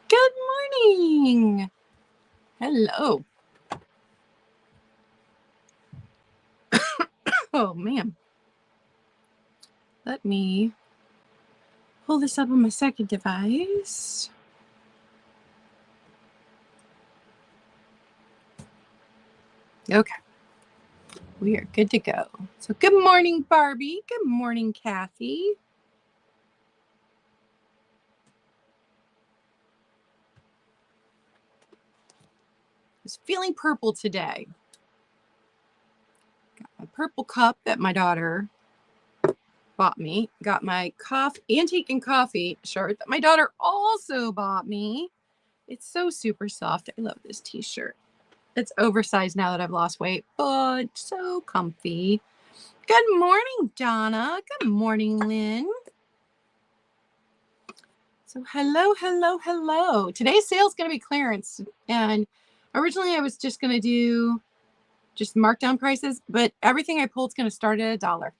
Good morning. Hello. Oh, man. Let me pull this up on my second device. Okay. We are good to go. So good morning, Barbie. Good morning, Kathy. I was feeling purple today. Got my purple cup that my daughter bought me. Got my antique and coffee shirt that my daughter also bought me. It's so super soft. I love this t-shirt. It's oversized now that I've lost weight, but so comfy. Good morning, Donna. Good morning, Lynn. So hello. Today's sale is going to be clearance. And originally I was just going to do just markdown prices, but everything I pulled is going to start at $1.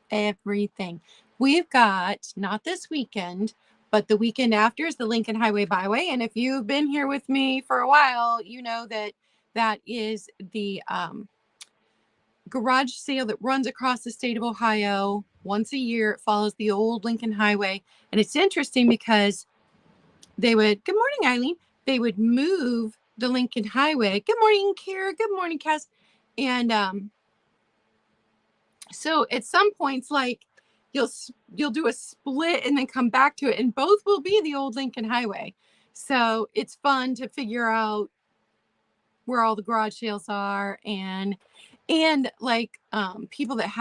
Everything. We've got, not this weekend, but the weekend after is the Lincoln Highway Byway. And if you've been here with me for a while, you know that that is the garage sale that runs across the state of Ohio once a year. It follows the old Lincoln Highway. And it's interesting because good morning, Eileen. They would move the Lincoln Highway. Good morning, Kara. Good morning, Cass. And so at some points, like you'll do a split and then come back to it, and both will be the old Lincoln Highway. So it's fun to figure out where all the garage sales are, and like people that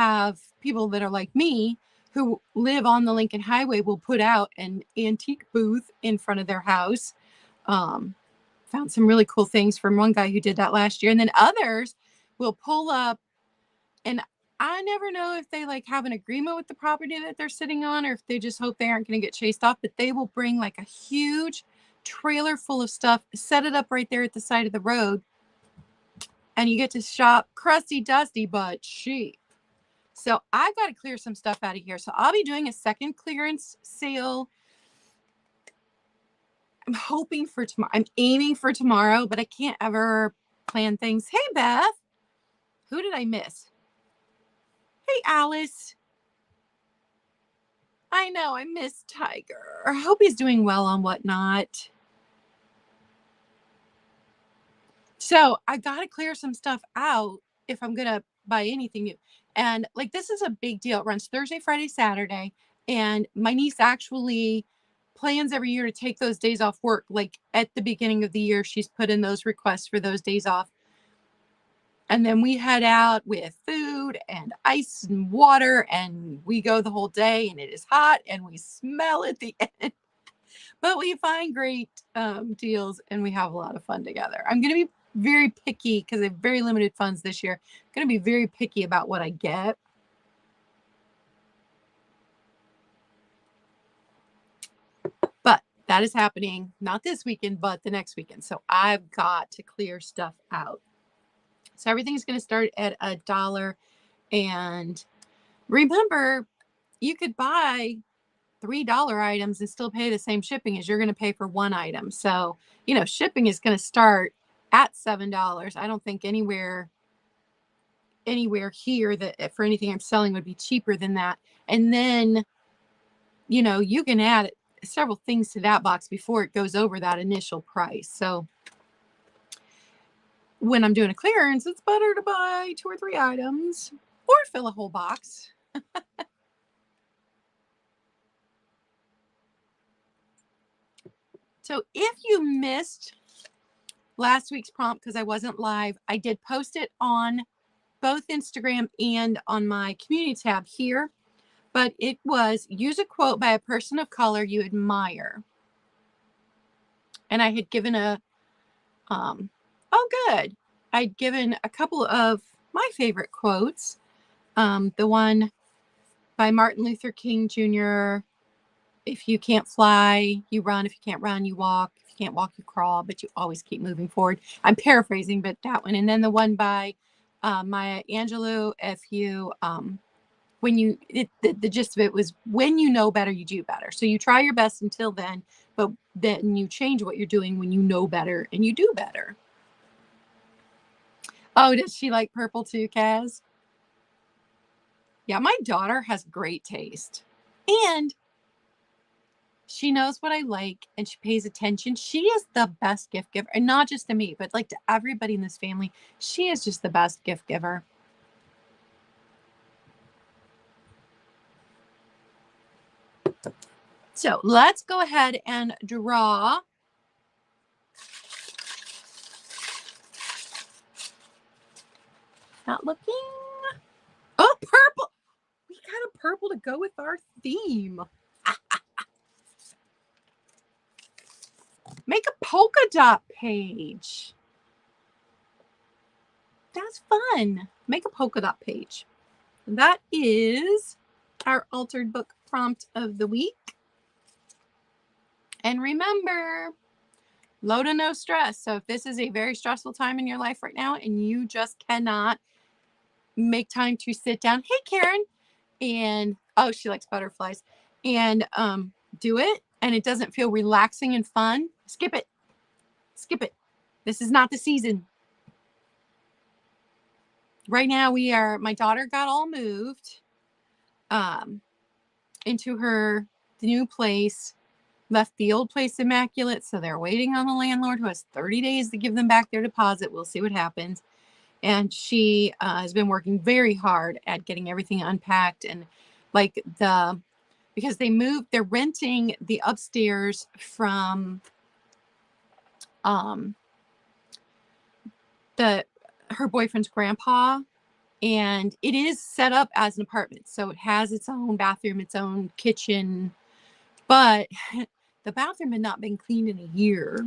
are like me who live on the Lincoln Highway will put out an antique booth in front of their house. Found some really cool things from one guy who did that last year, and then others will pull up, and I never know if they like have an agreement with the property that they're sitting on or if they just hope they aren't going to get chased off, but they will bring like a huge trailer full of stuff, set it up right there at the side of the road, and you get to shop crusty dusty but cheap. So I got to clear some stuff out of here. So I'll be doing a second clearance sale. I'm hoping for tomorrow. I'm aiming for tomorrow, but I can't ever plan things. Hey, Beth. Who did I miss? Hey, Alice. I know, I miss Tiger. I hope he's doing well on Whatnot. So I got to clear some stuff out if I'm going to buy anything new. And like, this is a big deal. It runs Thursday, Friday, Saturday. And my niece actually plans every year to take those days off work. Like at the beginning of the year, she's put in those requests for those days off. And then we head out with food and ice and water, and we go the whole day, and it is hot and we smell at the end. But we find great deals and we have a lot of fun together. I'm going to be very picky because I have very limited funds this year. I'm going to be very picky about what I get. But that is happening not this weekend, but the next weekend. So I've got to clear stuff out. So everything's going to start at $1. And remember, you could buy $3 items and still pay the same shipping as you're going to pay for one item. So, shipping is going to start at $7. I don't think anywhere here that for anything I'm selling would be cheaper than that. And then, you can add several things to that box before it goes over that initial price. So when I'm doing a clearance, it's better to buy 2 or 3 items or fill a whole box. So if you missed last week's prompt because I wasn't live, I did post it on both Instagram and on my community tab here. But it was, use a quote by a person of color you admire. And I had given I'd given a couple of my favorite quotes. The one by Martin Luther King Jr., if you can't fly, you run. If you can't run, you walk. If you can't walk, you crawl, but you always keep moving forward. I'm paraphrasing, but that one. And then the one by Maya Angelou, the gist of it was, when you know better, you do better. So you try your best until then, but then you change what you're doing when you know better and you do better. Oh, does she like purple too, Kaz? Yeah, my daughter has great taste. And she knows what I like and she pays attention. She is the best gift giver. And not just to me, but like to everybody in this family. She is just the best gift giver. So let's go ahead and draw. Not looking. Oh, purple. We got a purple to go with our theme. Make a polka dot page. That's fun. Make a polka dot page. And that is our altered book prompt of the week. And remember, low to no stress. So if this is a very stressful time in your life right now and you just cannot make time to sit down, hey Karen, and oh, she likes butterflies, and do it, and it doesn't feel relaxing and fun, skip it. Skip it. This is not the season. Right now my daughter got all moved into the new place, left the old place immaculate, so they're waiting on the landlord who has 30 days to give them back their deposit. We'll see what happens. And she has been working very hard at getting everything unpacked, and like because they're renting the upstairs from her boyfriend's grandpa, and it is set up as an apartment, so it has its own bathroom, its own kitchen, but the bathroom had not been cleaned in a year.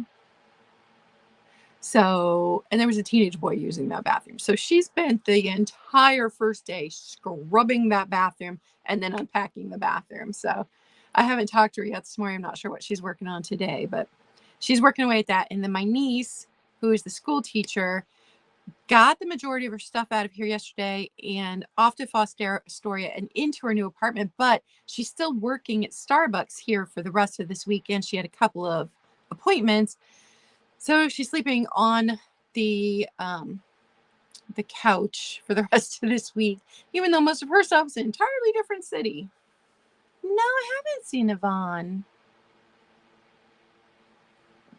So, and there was a teenage boy using that bathroom. So she spent the entire first day scrubbing that bathroom and then unpacking the bathroom. So I haven't talked to her yet this morning. I'm not sure what she's working on today, but she's working away at that. And then my niece, who is the school teacher, got the majority of her stuff out of here yesterday and off to Fostoria and into her new apartment. But she's still working at Starbucks here for the rest of this weekend. She had a couple of appointments. So she's sleeping on the couch for the rest of this week, even though most of her stuff's in an entirely different city. No, I haven't seen Yvonne.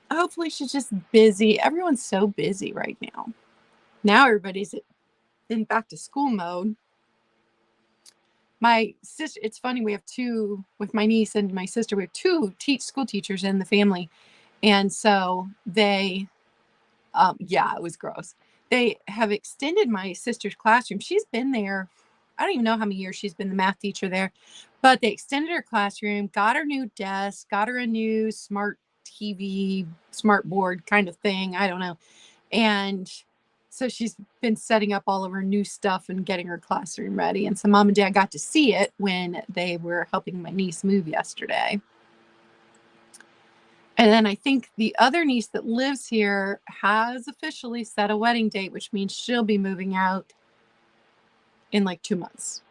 Hopefully she's just busy. Everyone's so busy right now. Now everybody's in back to school mode. My sister, it's funny, we have two, with my niece and my sister, we have two school teachers in the family. And so they, yeah, it was gross. They have extended my sister's classroom. She's been there, I don't even know how many years she's been the math teacher there, but they extended her classroom, got her new desk, got her a new smart TV, smart board kind of thing. I don't know. And so she's been setting up all of her new stuff and getting her classroom ready. And so mom and dad got to see it when they were helping my niece move yesterday. And then I think the other niece that lives here has officially set a wedding date, which means she'll be moving out in like 2 months.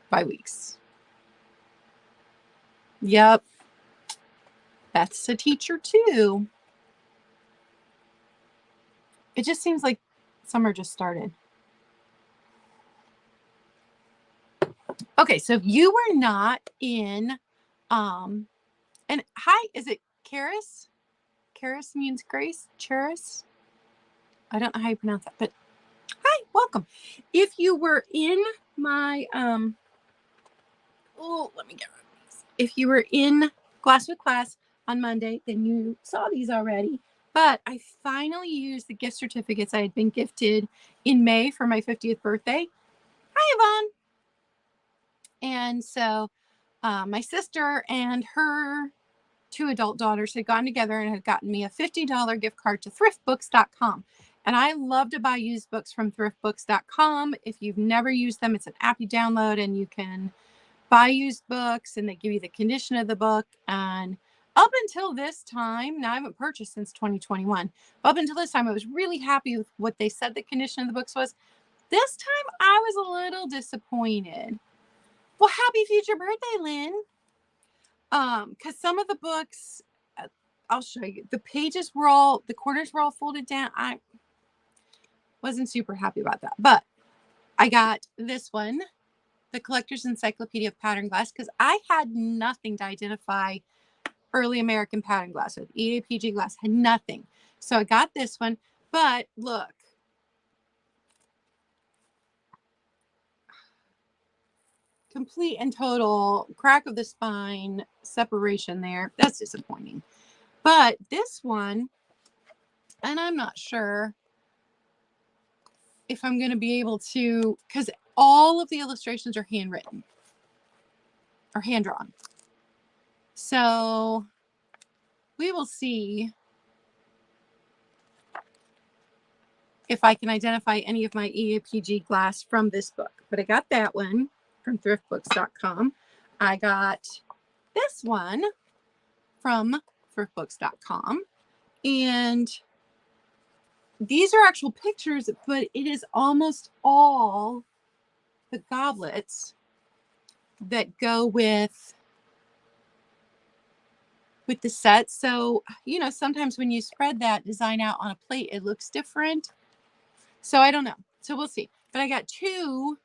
By weeks. Yep. Beth's a teacher too. It just seems like summer just started. Okay, so if you were not in, and hi, is it Charis? Charis means grace. Charis? I don't know how you pronounce that, but hi, welcome. If you were in my, let me get rid of these. If you were in Glass with Class on Monday, then you saw these already. But I finally used the gift certificates I had been gifted in May for my 50th birthday. Hi, Yvonne. And so my sister and her 2 adult daughters had gotten together and had gotten me a $50 gift card to thriftbooks.com. And I love to buy used books from thriftbooks.com. If you've never used them, it's an app you download and you can buy used books and they give you the condition of the book. And up until this time, now I haven't purchased since 2021, but up until this time, I was really happy with what they said the condition of the books was. This time I was a little disappointed. Well, happy future birthday, Lynn. Because some of the books, I'll show you, the corners were all folded down. I wasn't super happy about that, but I got this one, the Collector's Encyclopedia of Pattern Glass, because I had nothing to identify early American pattern glass with. EAPG glass had nothing. So I got this one, but look. Complete and total crack of the spine, separation there. That's disappointing. But this one, and I'm not sure if I'm going to be able to, because all of the illustrations are handwritten or hand drawn. So we will see if I can identify any of my EAPG glass from this book. But I got that one from thriftbooks.com. I got this one from thriftbooks.com. And these are actual pictures, but it is almost all the goblets that go with the set. So, you know, sometimes when you spread that design out on a plate, it looks different. So I don't know. So we'll see. But I got two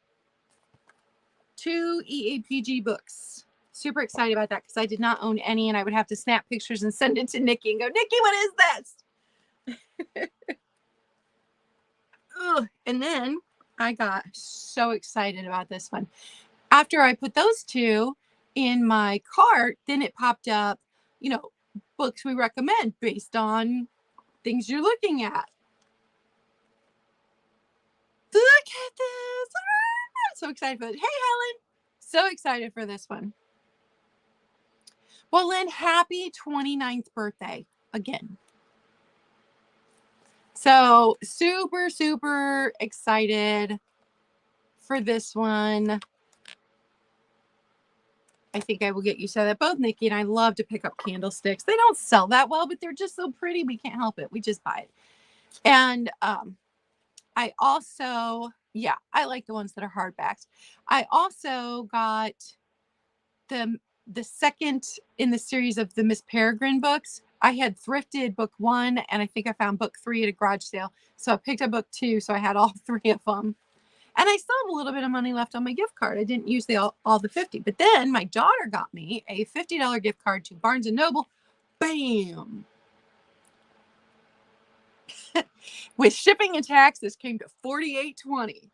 EAPG books. Super excited about that because I did not own any, and I would have to snap pictures and send it to Nikki and go, Nikki, what is this? And then I got so excited about this one. After I put those two in my cart, then it popped up, you know, books we recommend based on things you're looking at. Look at this. I'm so excited for it. Hey, Helen. So excited for this one. Well, Lynn, happy 29th birthday again. So super, super excited for this one. I think I will get used to that. Both Nikki and I love to pick up candlesticks. They don't sell that well, but they're just so pretty. We can't help it. We just buy it. And I also, yeah, I like the ones that are hardbacks. I also got the second in the series of the Miss Peregrine books. I had thrifted book 1, and I think I found book 3 at a garage sale. So I picked up book 2, so I had all 3 of them. And I still have a little bit of money left on my gift card. I didn't use all the 50. But then my daughter got me a $50 gift card to Barnes & Noble. Bam! With shipping and tax, this came to $48.20.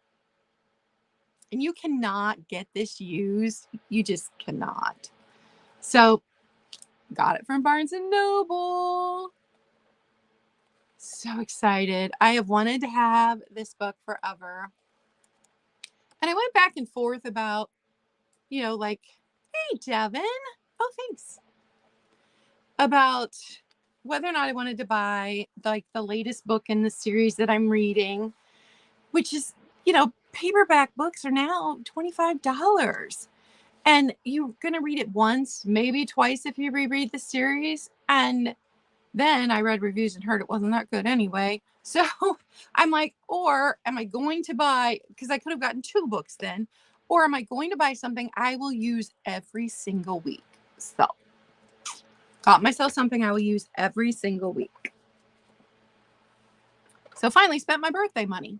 And you cannot get this used. You just cannot. So, got it from Barnes & Noble. So excited. I have wanted to have this book forever. And I went back and forth about, you know, like, hey, Devin. Oh, thanks. About whether or not I wanted to buy like the latest book in the series that I'm reading, which is, you know, paperback books are now $25. And you're going to read it once, maybe twice if you reread the series. And then I read reviews and heard it wasn't that good anyway. So I'm like, or am I going to buy, because I could have gotten 2 books then, or am I going to buy something I will use every single week? So got myself something I will use every single week. So finally spent my birthday money.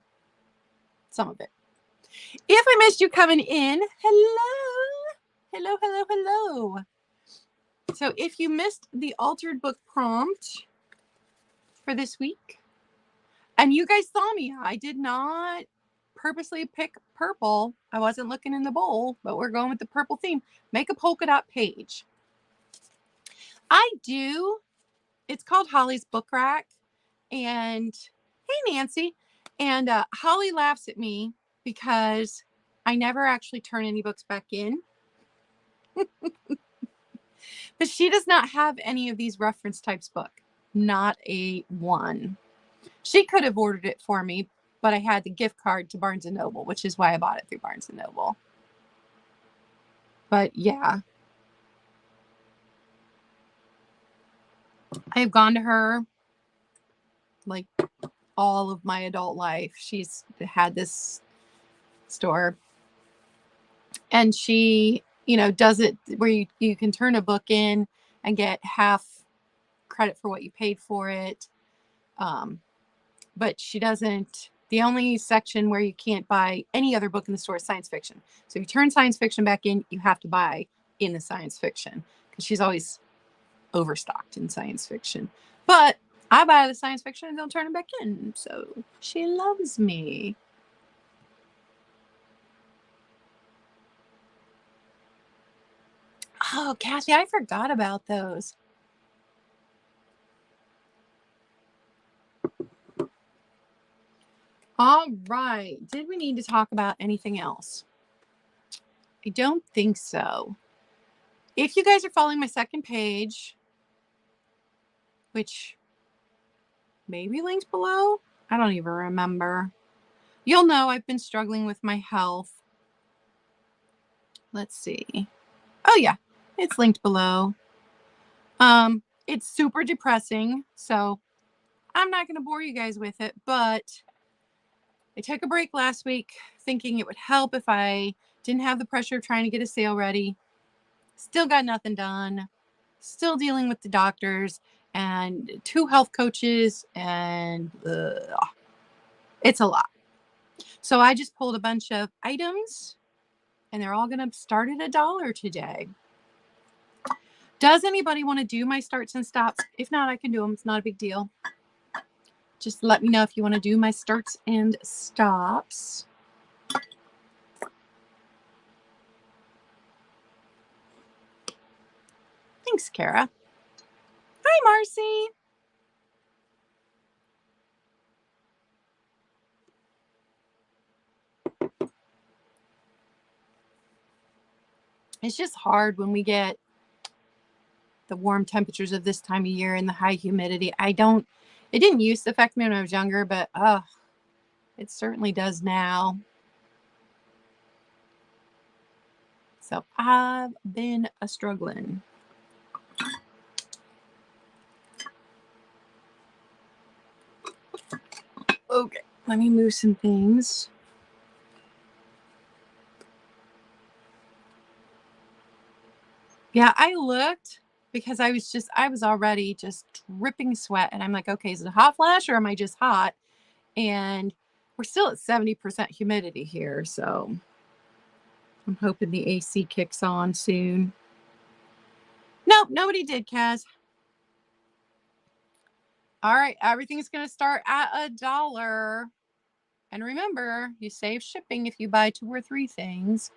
Some of it. If I missed you coming in, hello. Hello, hello, hello. So if you missed the altered book prompt for this week, and you guys saw me, I did not purposely pick purple. I wasn't looking in the bowl, but we're going with the purple theme. Make a polka dot page. It's called Holly's Book Rack. And hey, Nancy. And Holly laughs at me because I never actually turn any books back in. But she does not have any of these reference types book. Not a one. She could have ordered it for me, but I had the gift card to Barnes & Noble, which is why I bought it through Barnes & Noble. But yeah. I have gone to her like all of my adult life. She's had this store. And she does it where you can turn a book in and get half credit for what you paid for it. But she doesn't. The only section where you can't buy any other book in the store is science fiction. So if you turn science fiction back in, you have to buy in the science fiction because she's always overstocked in science fiction. But I buy the science fiction and don't turn it back in. So she loves me. Oh, Kathy, I forgot about those. All right. Did we need to talk about anything else? I don't think so. If you guys are following my second page, which maybe linked below, I don't even remember. You'll know I've been struggling with my health. Let's see. Oh yeah, it's linked below. It's super depressing, so I'm not going to bore you guys with it, but I took a break last week thinking it would help if I didn't have the pressure of trying to get a sale ready. Still got nothing done. Still dealing with the doctors and 2 health coaches, and it's a lot. So I just pulled a bunch of items and they're all going to start at $1 today. Does anybody want to do my starts and stops? If not, I can do them. It's not a big deal. Just let me know if you want to do my starts and stops. Thanks, Kara. Hi, Marcy. It's just hard when we get the warm temperatures of this time of year and the high humidity. It didn't used to affect me when I was younger, but it certainly does now. So I've been struggling. Okay, let me move some things. Yeah, I looked because I was already just dripping sweat, and I'm like, okay, is it a hot flash or am I just hot? And we're still at 70% humidity here, so I'm hoping the AC kicks on soon. Nope, nobody did, Kaz. All right, everything's going to start at $1. And remember, you save shipping if you buy 2 or 3 things.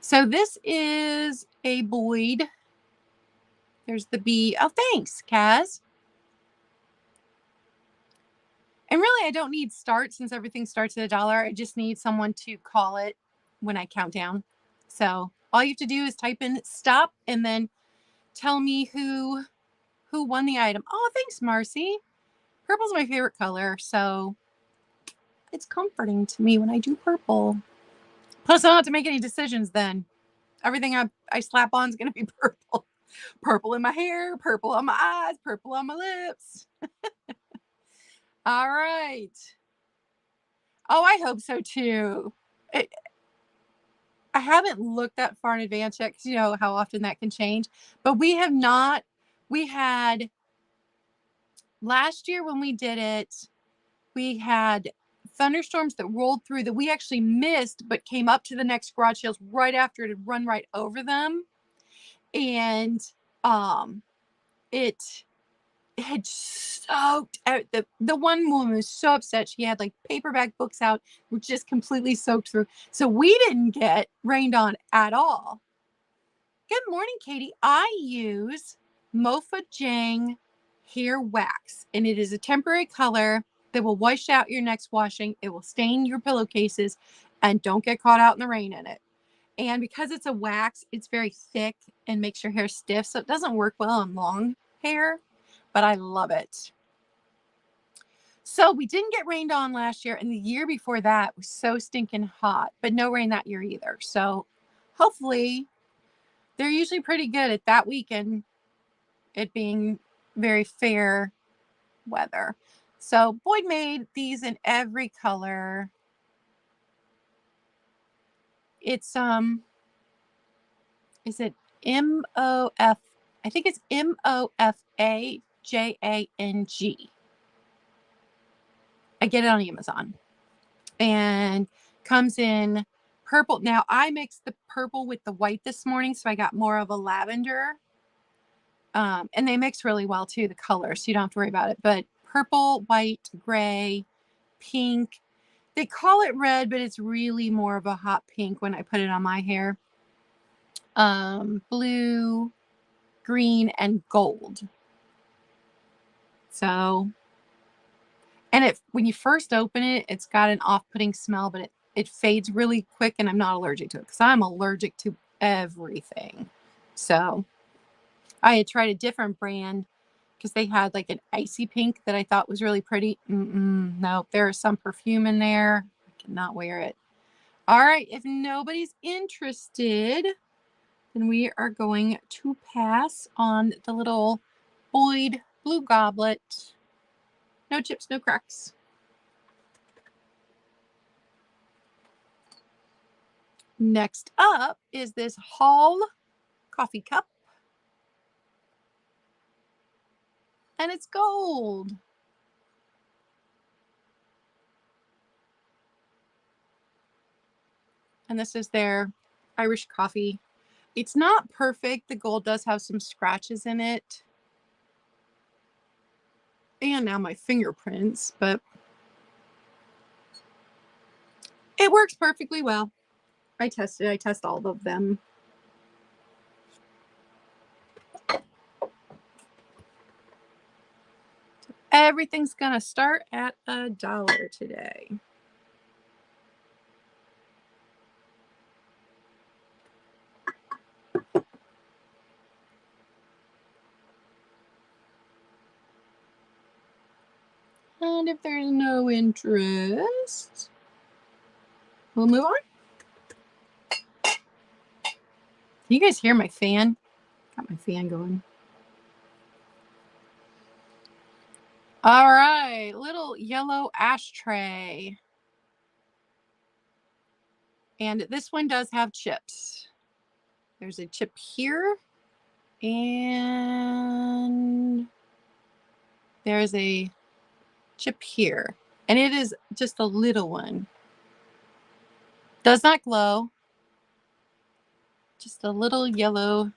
So this is a Boyd. There's the B. Oh, thanks, Kaz. And really, I don't need start since everything starts at $1. I just need someone to call it when I count down. So all you have to do is type in stop and then tell me who won the item. Oh, thanks, Marcy. Purple's my favorite color, so it's comforting to me when I do purple. Plus, I don't have to make any decisions then. Everything I slap on is going to be purple. Purple in my hair, purple on my eyes, purple on my lips. All right. Oh, I hope so too. I haven't looked that far in advance yet because you know how often that can change. But we have not. We had last year when we did it, we had thunderstorms that rolled through that we actually missed, but came up to the next garage sales right after it had run right over them. And it had soaked out. The one woman was so upset. She had like paperback books out, were just completely soaked through. So we didn't get rained on at all. Good morning, Katie. I use Mofa Jang hair wax, and it is a temporary color that will wash out your next washing. It will stain your pillowcases, and don't get caught out in the rain in it. And because it's a wax, it's very thick and makes your hair stiff, so it doesn't work well on long hair, but I love it. So we didn't get rained on last year, and the year before that was so stinking hot, but no rain that year either. So hopefully they're usually pretty good at that weekend, it being very fair weather. So Boyd made these in every color. It's is it M-O-F? I think it's MOFAJANG. I get it on Amazon. And comes in purple. Now, I mixed the purple with the white this morning, so I got more of a lavender. And they mix really well, too, the colors, so you don't have to worry about it. But purple, white, gray, pink. They call it red, but it's really more of a hot pink when I put it on my hair. Blue, green, and gold. So, and when you first open it, it's got an off-putting smell, but it fades really quick, and I'm not allergic to it because I'm allergic to everything. So I had tried a different brand because they had like an icy pink that I thought was really pretty. No, there is some perfume in there. I cannot wear it. All right, if nobody's interested, then we are going to pass on the little Boyd Blue Goblet. No chips, no cracks. Next up is this Hall coffee cup. And it's gold. And this is their Irish coffee. It's not perfect. The gold does have some scratches in it. And now my fingerprints, but it works perfectly well. I tested. I test all of them. Everything's going to start at $1 today. And if there's no interest, we'll move on. Can you guys hear my fan? Got my fan going. All right, little yellow ashtray. And this one does have chips. There's a chip here. And there's a chip here. And it is just a little one. Does not glow. Just a little yellow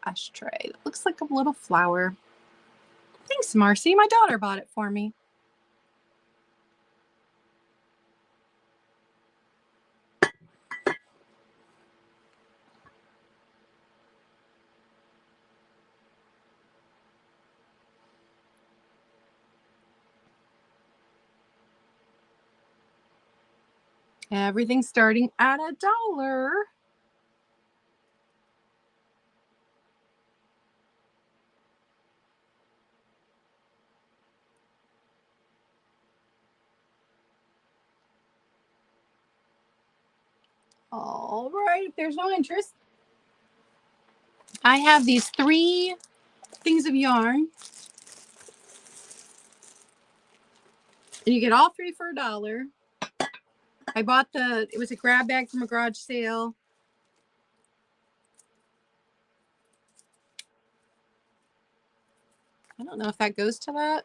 ashtray. It looks like a little flower. Thanks, Marcy. My daughter bought it for me. Everything's starting at $1. All right, if there's no interest, I have these 3 things of yarn. And you get all 3 for $1. I bought it was a grab bag from a garage sale. I don't know if that goes to that.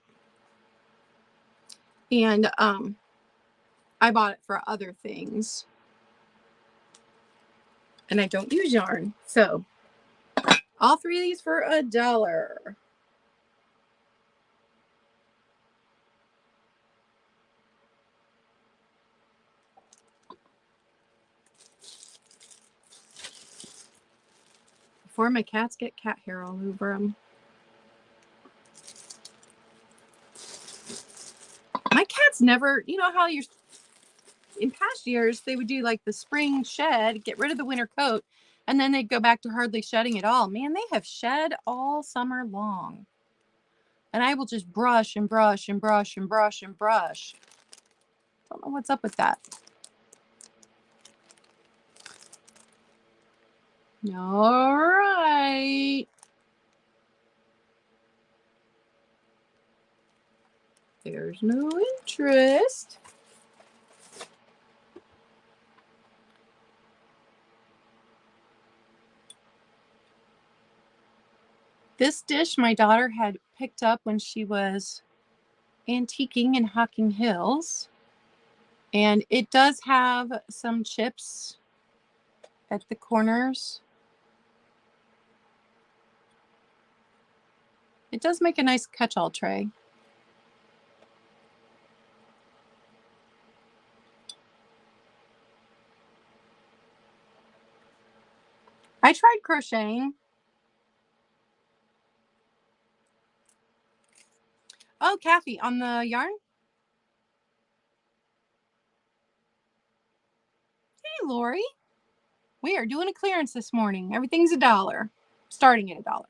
And I bought it for other things. And I don't use yarn. So all 3 of these for $1. Before my cats get cat hair all over them. My cats never, you know how in past years, they would do like the spring shed, get rid of the winter coat, and then they'd go back to hardly shedding at all. Man, they have shed all summer long. And I will just brush and brush and brush and brush and brush. Don't know what's up with that. All right. There's no interest. This dish my daughter had picked up when she was antiquing in Hocking Hills. And it does have some chips at the corners. It does make a nice catch-all tray. I tried crocheting. Oh, Kathy, on the yarn? Hey, Lori. We are doing a clearance this morning. Everything's $1, starting at $1.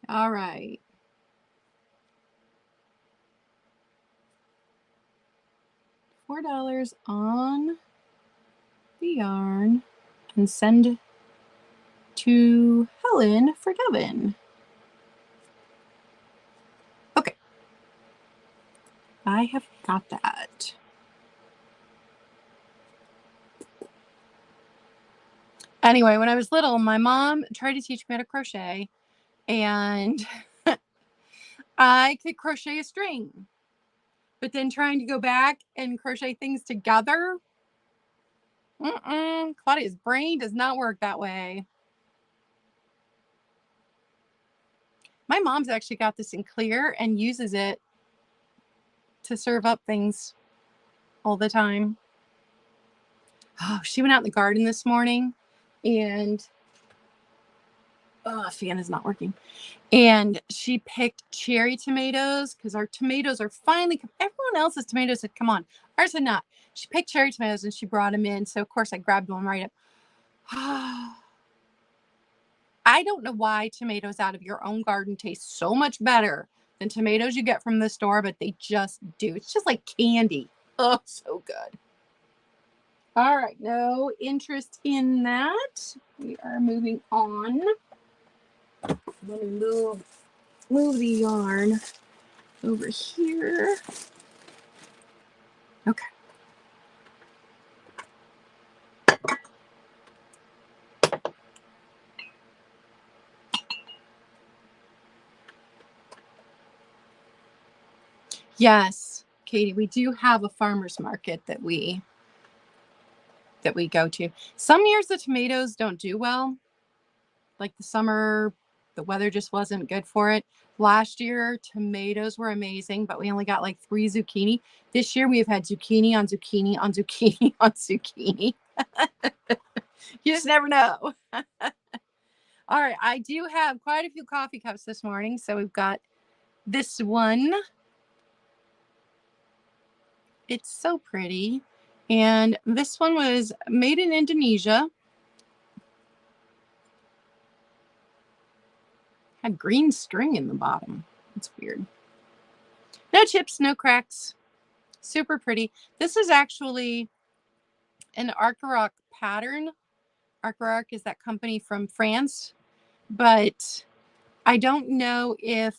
All right. $4 on the yarn and send to Helen for Devin. Okay. I have got that. Anyway, when I was little, my mom tried to teach me how to crochet, and I could crochet a string. But then trying to go back and crochet things together, Claudia's brain does not work that way. My mom's actually got this in clear and uses it to serve up things all the time. Oh, she went out in the garden this morning and fan is not working. And she picked cherry tomatoes because our tomatoes are finally, everyone else's tomatoes had come on. Ours had not. She picked cherry tomatoes and she brought them in. So, of course, I grabbed one right up. I don't know why tomatoes out of your own garden taste so much better than tomatoes you get from the store, but they just do. It's just like candy. Oh, so good. All right, no interest in that. We are moving on. Let me move the yarn over here. Okay. Yes, Katie, we do have a farmer's market that we go to. Some years the tomatoes don't do well. Like the summer, the weather just wasn't good for it. Last year, tomatoes were amazing, but we only got like 3 zucchini. This year, we've had zucchini on zucchini on zucchini on zucchini. You just never know. All right, I do have quite a few coffee cups this morning. So we've got this one. It's so pretty. And this one was made in Indonesia. Had green string in the bottom. That's weird. No chips, no cracks. Super pretty. This is actually an Arcaroc pattern. Arcaroc is that company from France. But I don't know if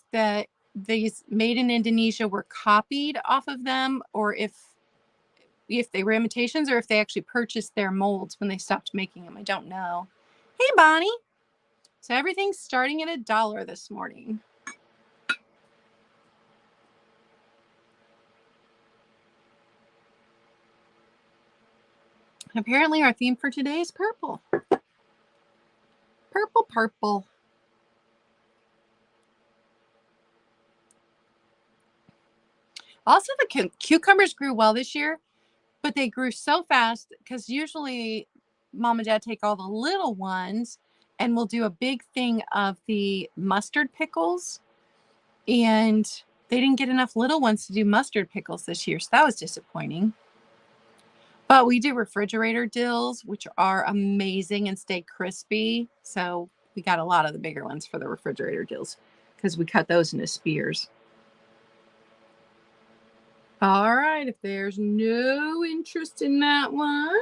these made in Indonesia were copied off of them, or if they were imitations, or if they actually purchased their molds when they stopped making them. I don't know. Hey, Bonnie. So everything's starting at $1 this morning. Apparently our theme for today is purple. Purple, purple. Also, the cucumbers grew well this year, but they grew so fast because usually Mom and Dad take all the little ones and we'll do a big thing of the mustard pickles. And they didn't get enough little ones to do mustard pickles this year, so that was disappointing. But we do refrigerator dills, which are amazing and stay crispy. So we got a lot of the bigger ones for the refrigerator dills because we cut those into spears. All right, if there's no interest in that one,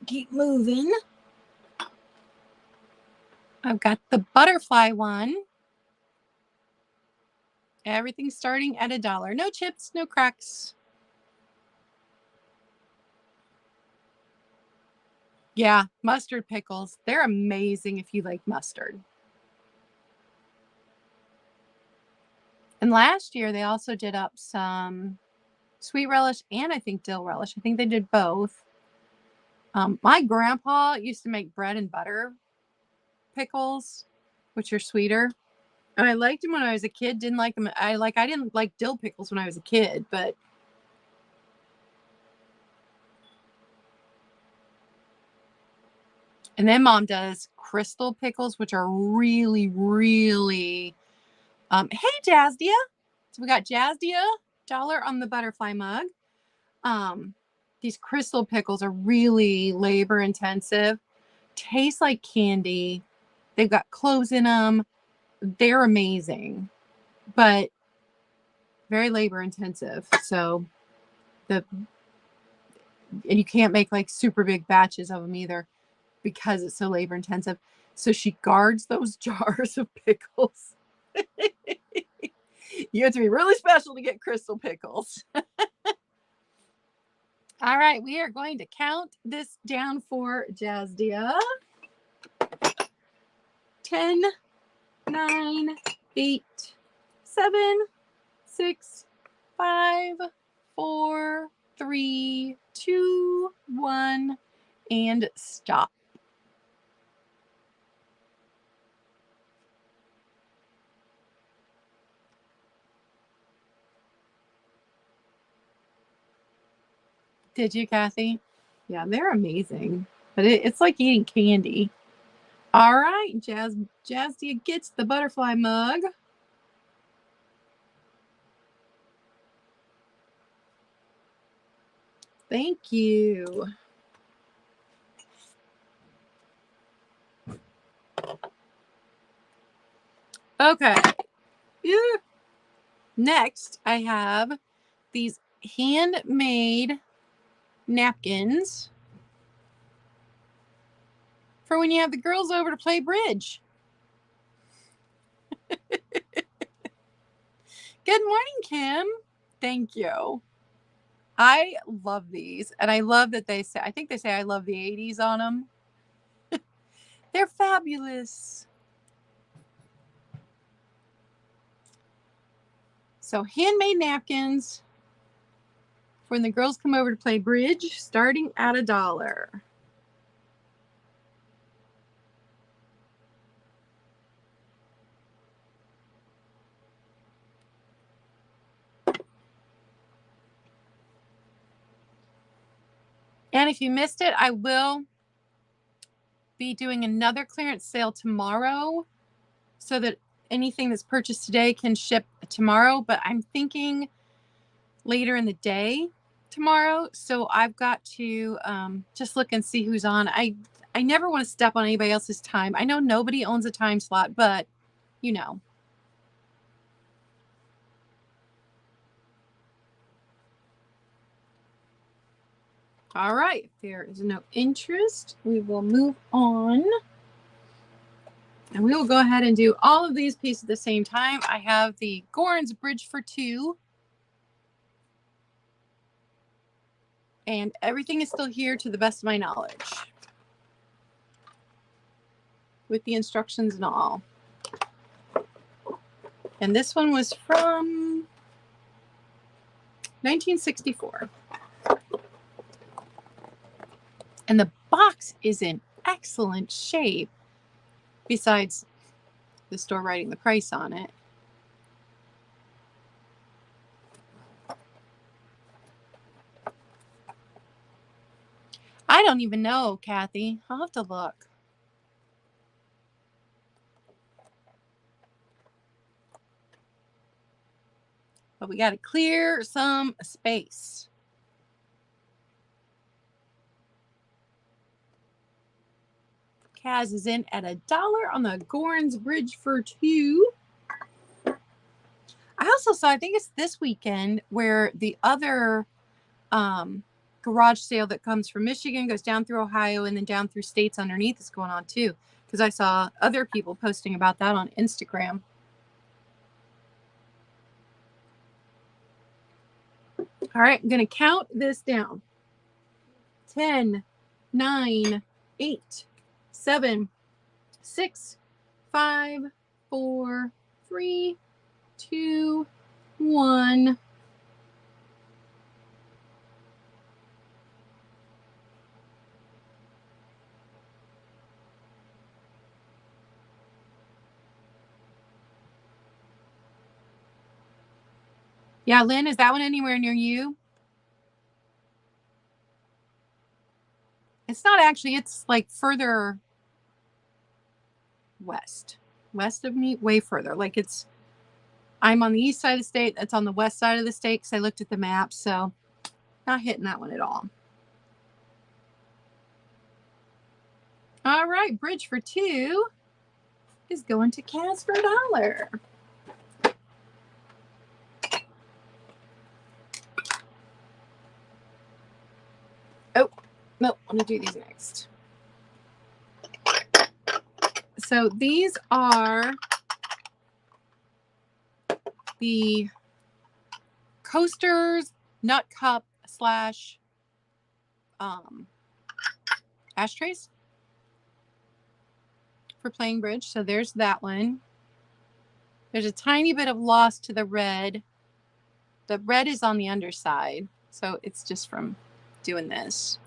keep moving. I've got the butterfly one. Everything's starting at $1. No chips, no cracks. Yeah, mustard pickles. They're amazing if you like mustard. And last year they also did up some sweet relish and I think dill relish. I think they did both. My grandpa used to make bread and butter pickles, which are sweeter. And I liked them when I was a kid. Didn't like them. I didn't like dill pickles when I was a kid, but and then Mom does crystal pickles, which are really, really. Hey, Jazdia. So we got Jazdia $1 on the butterfly mug. These crystal pickles are really labor intensive. Taste like candy. They've got cloves in them. They're amazing, but very labor intensive. So and you can't make like super big batches of them either because it's so labor intensive. So she guards those jars of pickles. You have to be really special to get crystal pickles. All right, we are going to count this down for Jazdia. 10, 9, 8, 7, 6, 5, 4, 3, 2, 1, and stop. Did you, Kathy? Yeah, they're amazing. But it's like eating candy. All right, Jazdia gets the butterfly mug. Thank you. Okay. Next, I have these handmade napkins for when you have the girls over to play bridge. Good morning, Kim. Thank you. I love these, and I love that they say, I think they say I love the 80s on them. They're fabulous. So handmade napkins for when the girls come over to play bridge, starting at $1. And if you missed it, I will be doing another clearance sale tomorrow so that anything that's purchased today can ship tomorrow. But I'm thinking later in the day tomorrow. So I've got to just look and see who's on. I never want to step on anybody else's time. I know nobody owns a time slot, but you know. All right, if there is no interest, we will move on. And we will go ahead and do all of these pieces at the same time. I have the Gorns Bridge for 2. And everything is still here to the best of my knowledge. With the instructions and all. And this one was from 1964. And the box is in excellent shape, besides the store writing the price on it. I don't even know, Kathy. I'll have to look. But we got to clear some space. Kaz is in at $1 on the Gorns Bridge for 2. I also saw, I think it's this weekend, where the other garage sale that comes from Michigan goes down through Ohio and then down through states underneath is going on too. Because I saw other people posting about that on Instagram. All right, I'm going to count this down. 10, 9, 8, 7, 6, 5, 4, 3, 2, 1. Yeah, Lynn, is that one anywhere near you? It's not actually, it's like further west of me, way further. Like I'm on the east side of the state. It's on the west side of the state because I looked at the map. So not hitting that one at all. All right, bridge for 2 is going to Kaz for $1. Oh, no, I'm going to do these next. So these are the coasters, nut cup / ashtrays for playing bridge. So there's that one. There's a tiny bit of loss to the red. The red is on the underside, so it's just from doing this.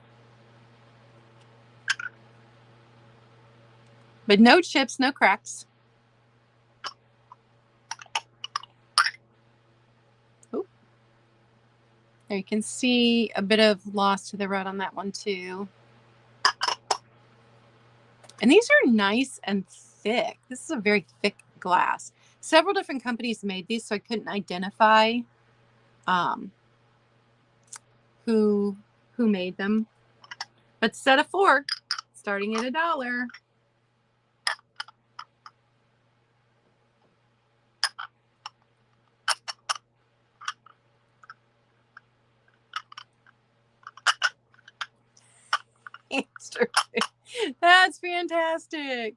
But no chips, no cracks. Oh, there you can see a bit of loss to the red on that one too. And these are nice and thick. This is a very thick glass. Several different companies made these, so I couldn't identify who made them. But set of 4, starting at $1. That's fantastic.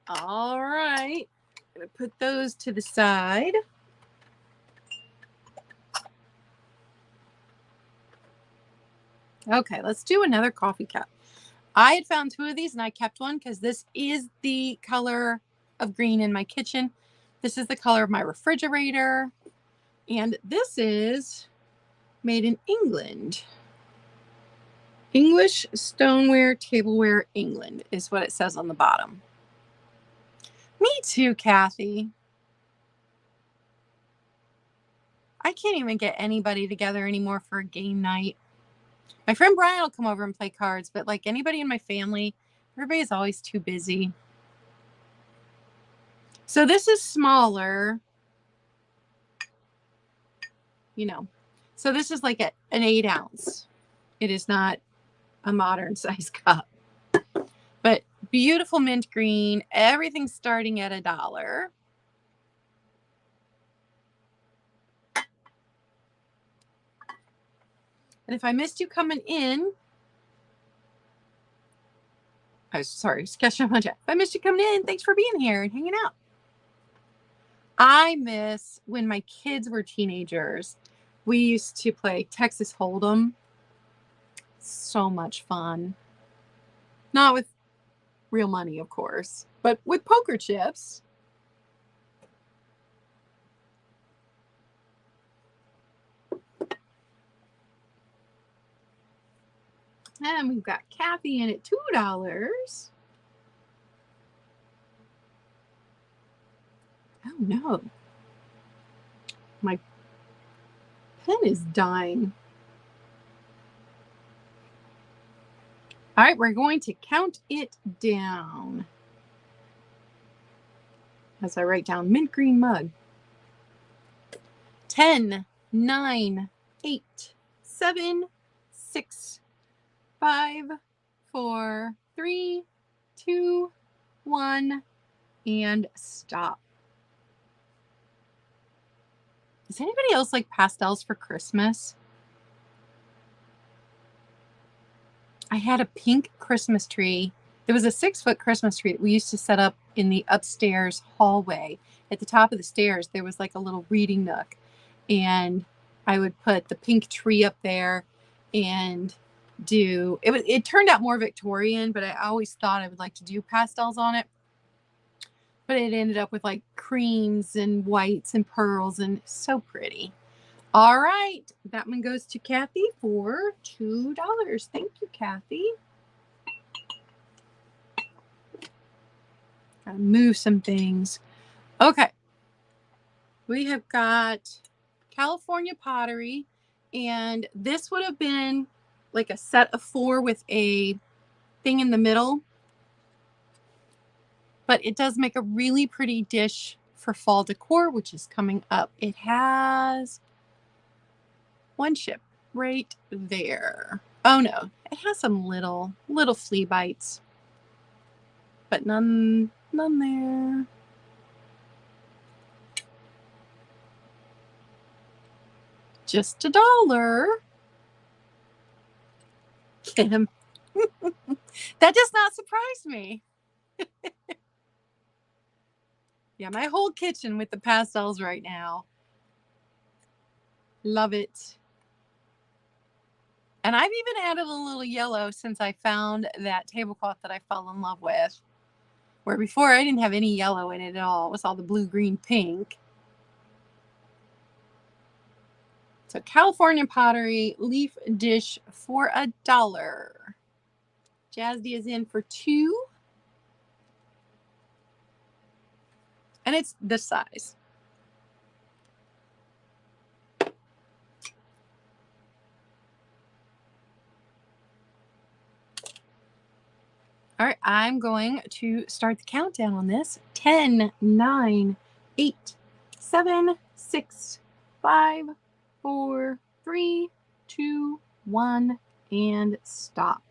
All right, I'm gonna put those to the side. Okay, let's do another coffee cup. I had found 2 of these and I kept one because this is the color of green in my kitchen. This is the color of my refrigerator. And this is made in England. English stoneware, tableware, England is what it says on the bottom. Me too, Kathy. I can't even get anybody together anymore for a game night. My friend Brian will come over and play cards, but like anybody in my family, everybody's always too busy. So this is smaller, you know. So this is like an 8 ounce. It is not a modern size cup. But beautiful mint green, everything starting at $1. And if I missed you coming in, sorry, catching up on chat. If I missed you coming in, thanks for being here and hanging out. I miss when my kids were teenagers. We used to play Texas Hold'em. So much fun. Not with real money, of course, but with poker chips. And we've got Kathy in at $2. Oh no. My pen is dying. All right, we're going to count it down as I write down mint green mug. 10, 9, 8, 7, 6, 5, 4, 3, 2, 1, and stop. Does anybody else like pastels for Christmas? I had a pink Christmas tree. There was a 6-foot Christmas tree that we used to set up in the upstairs hallway. At the top of the stairs, there was like a little reading nook. And I would put the pink tree up there and do it. It turned out more Victorian, but I always thought I would like to do pastels on it. But it ended up with like creams and whites and pearls, and so pretty. All right, that one goes to Kathy for $2. Thank you, Kathy. Gotta move some things. Okay, we have got California pottery, and this would have been like a set of 4 with a thing in the middle, but it does make a really pretty dish for fall decor, which is coming up. It has one ship right there. Oh no, it has some little flea bites, but none there. Just $1. Kim. That does not surprise me. Yeah, my whole kitchen with the pastels right now. Love it. And I've even added a little yellow since I found that tablecloth that I fell in love with. Where before I didn't have any yellow in it at all. It was all the blue, green, pink. So California pottery leaf dish for $1. Jazzy is in for $2. And it's this size. All right, I'm going to start the countdown on this. 10, 9, 8, 7, 6, 5, 4, 3, 2, 1, and stop.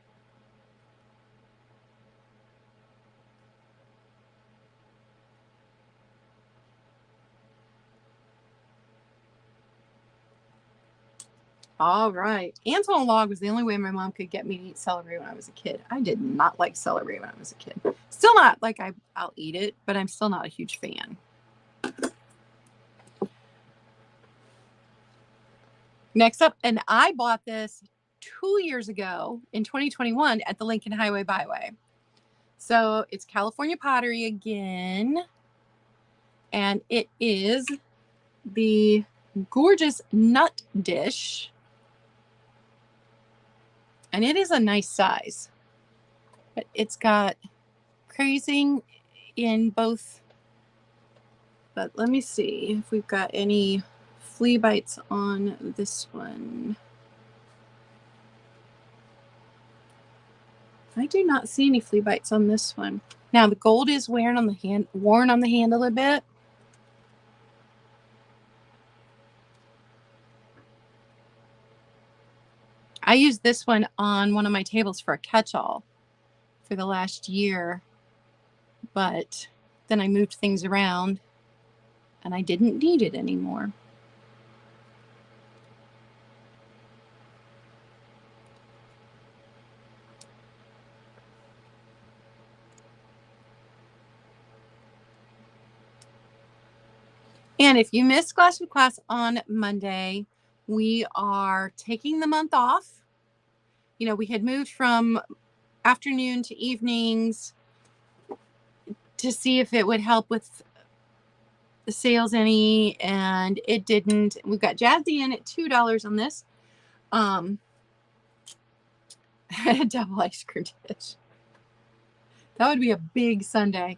All right. Ants on a log was the only way my mom could get me to eat celery when I was a kid. I did not like celery when I was a kid. Still not like I'll eat it, but I'm still not a huge fan. Next up, and I bought this 2 years ago in 2021 at the Lincoln Highway Byway. So it's California pottery again. And it is the gorgeous nut dish. And it is a nice size. But it's got crazing in both. But let me see if we've got any flea bites on this one. I do not see any flea bites on this one. Now the gold is worn on the handle a bit. I used this one on one of my tables for a catch-all for the last year, but then I moved things around and I didn't need it anymore. And if you missed Glass with Class on Monday, we are taking the month off. You know, we had moved from afternoon to evenings to see if it would help with the sales any, and it didn't. We've got Jazzy in at $2 on this. Double ice cream dish. That would be a big Sunday.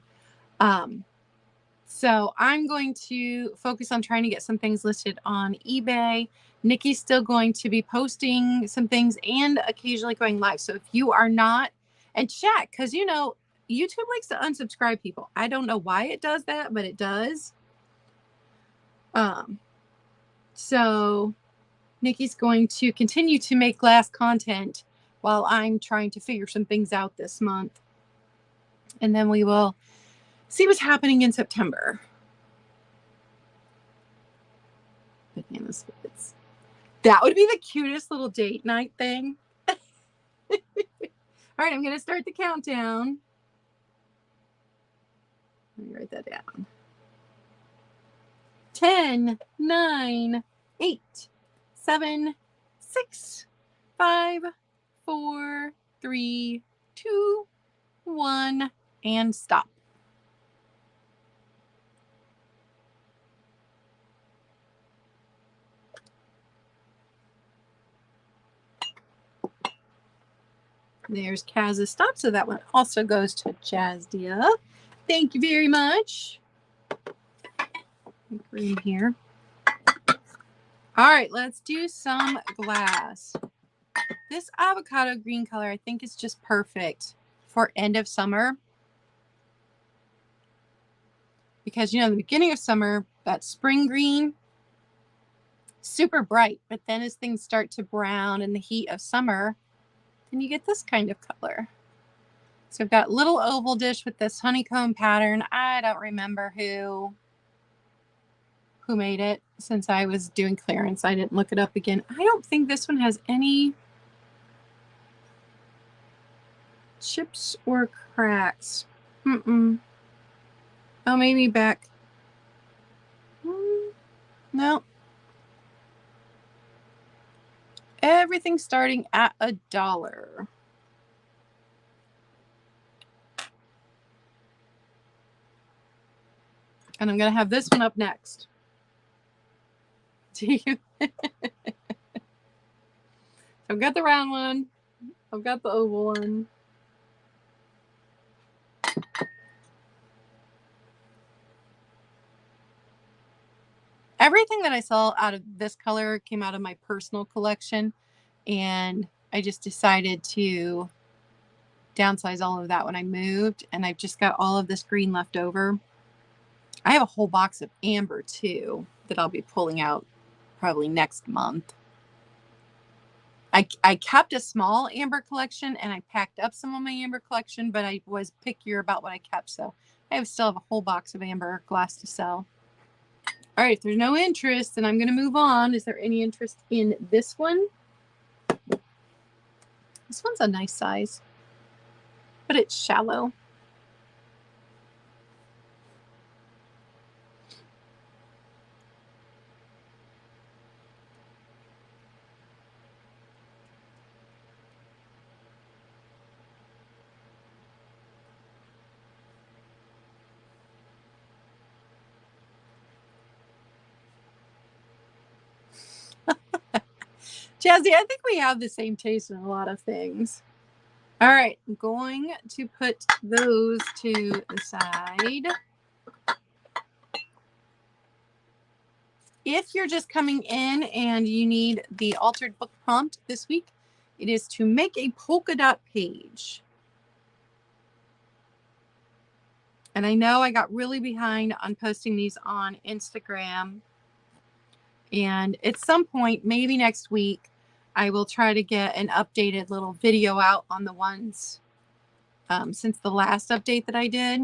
So I'm going to focus on trying to get some things listed on eBay. Nikki's still going to be posting some things and occasionally going live. So if you are not, and chat, because you know, YouTube likes to unsubscribe people. I don't know why it does that, but it does. So Nikki's going to continue to make glass content while I'm trying to figure some things out this month. And then we will see what's happening in September. Banana splits. That would be the cutest little date night thing. All right, I'm going to start the countdown. Let me write that down. 10, 9, 8, 7, 6, 5, 4, 3, 2, 1, and stop. There's Kaz's stop, so that one also goes to Jazdia. Thank you very much. Green here. All right, let's do some glass. This avocado green color I think is just perfect for end of summer. Because, you know, in the beginning of summer, that spring green, super bright. But then as things start to brown in the heat of summer, then you get this kind of color. So I've got little oval dish with this honeycomb pattern. I don't remember who made it since I was doing clearance. I didn't look it up again. I don't think this one has any chips or cracks. Oh, maybe back. No. Everything's starting at $1. And I'm going to have this one up next. Do you? I've got the round one. I've got the oval one. Everything that I saw out of this color came out of my personal collection. And I just decided to downsize all of that when I moved. And I've just got all of this green left over. I have a whole box of amber too that I'll be pulling out probably next month. I kept a small amber collection and I packed up some of my amber collection, but I was pickier about what I kept. So I still have a whole box of amber glass to sell. All right, if there's no interest, then I'm going to move on. Is there any interest in this one? This one's a nice size, but it's shallow. Jazzy, I think we have the same taste in a lot of things. All right, I'm going to put those to the side. If you're just coming in and you need the altered book prompt this week, it is to make a polka dot page. And I know I got really behind on posting these on Instagram. And at some point, maybe next week, I will try to get an updated little video out on the ones since the last update that I did.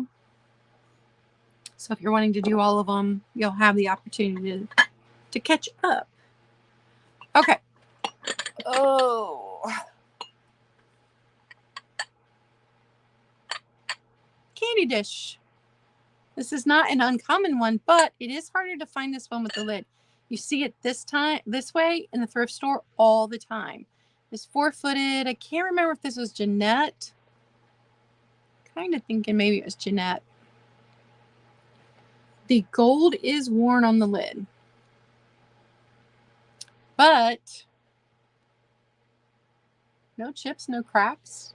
So if you're wanting to do all of them, you'll have the opportunity to catch up. Okay. Oh. Candy dish. This is not an uncommon one, but it is harder to find this one with the lid. You see it this way in the thrift store all the time. It's 4-footed. I can't remember if this was Jeanette. Kind of thinking maybe it was Jeanette. The gold is worn on the lid. But no chips, no cracks.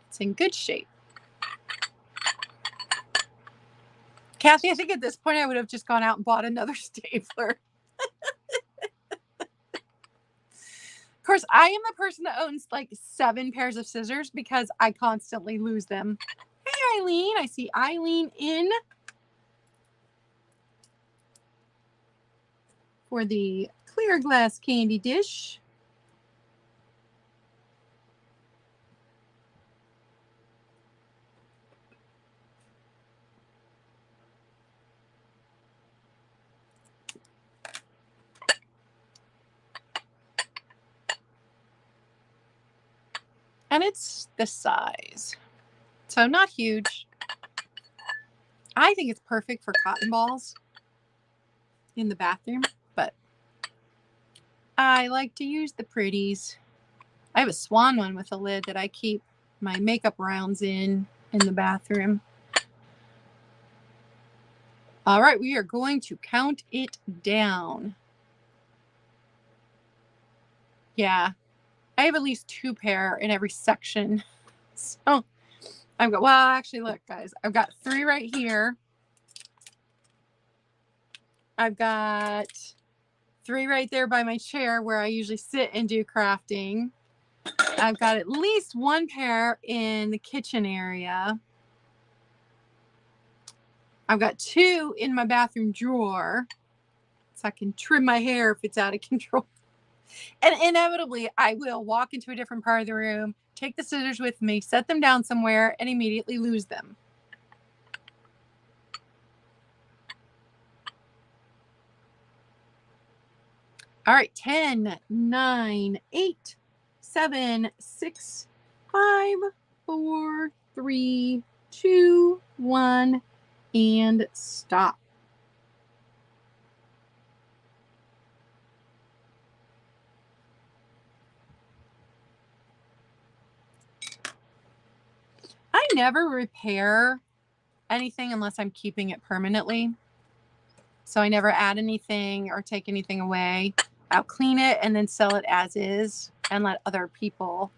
It's in good shape. Kathy, I think at this point I would have just gone out and bought another stapler. Of course, I am the person that owns like 7 pairs of scissors because I constantly lose them. Hey, Eileen. I see Eileen in for the clear glass candy dish. And it's this size. So not huge. I think it's perfect for cotton balls in the bathroom, but I like to use the pretties. I have a swan one with a lid that I keep my makeup rounds in the bathroom. All right, we are going to count it down. Yeah, I have at least 2 pair in every section. So I've got, well, actually, look, guys, I've got 3 right here. I've got 3 right there by my chair where I usually sit and do crafting. I've got at least 1 pair in the kitchen area. I've got 2 in my bathroom drawer, so I can trim my hair if it's out of control. And inevitably, I will walk into a different part of the room, take the scissors with me, set them down somewhere, and immediately lose them. All right, 10, 9, 8, 7, 6, 5, 4, 3, 2, 1, and stop. I never repair anything unless I'm keeping it permanently. So I never add anything or take anything away. I'll clean it and then sell it as is and let other people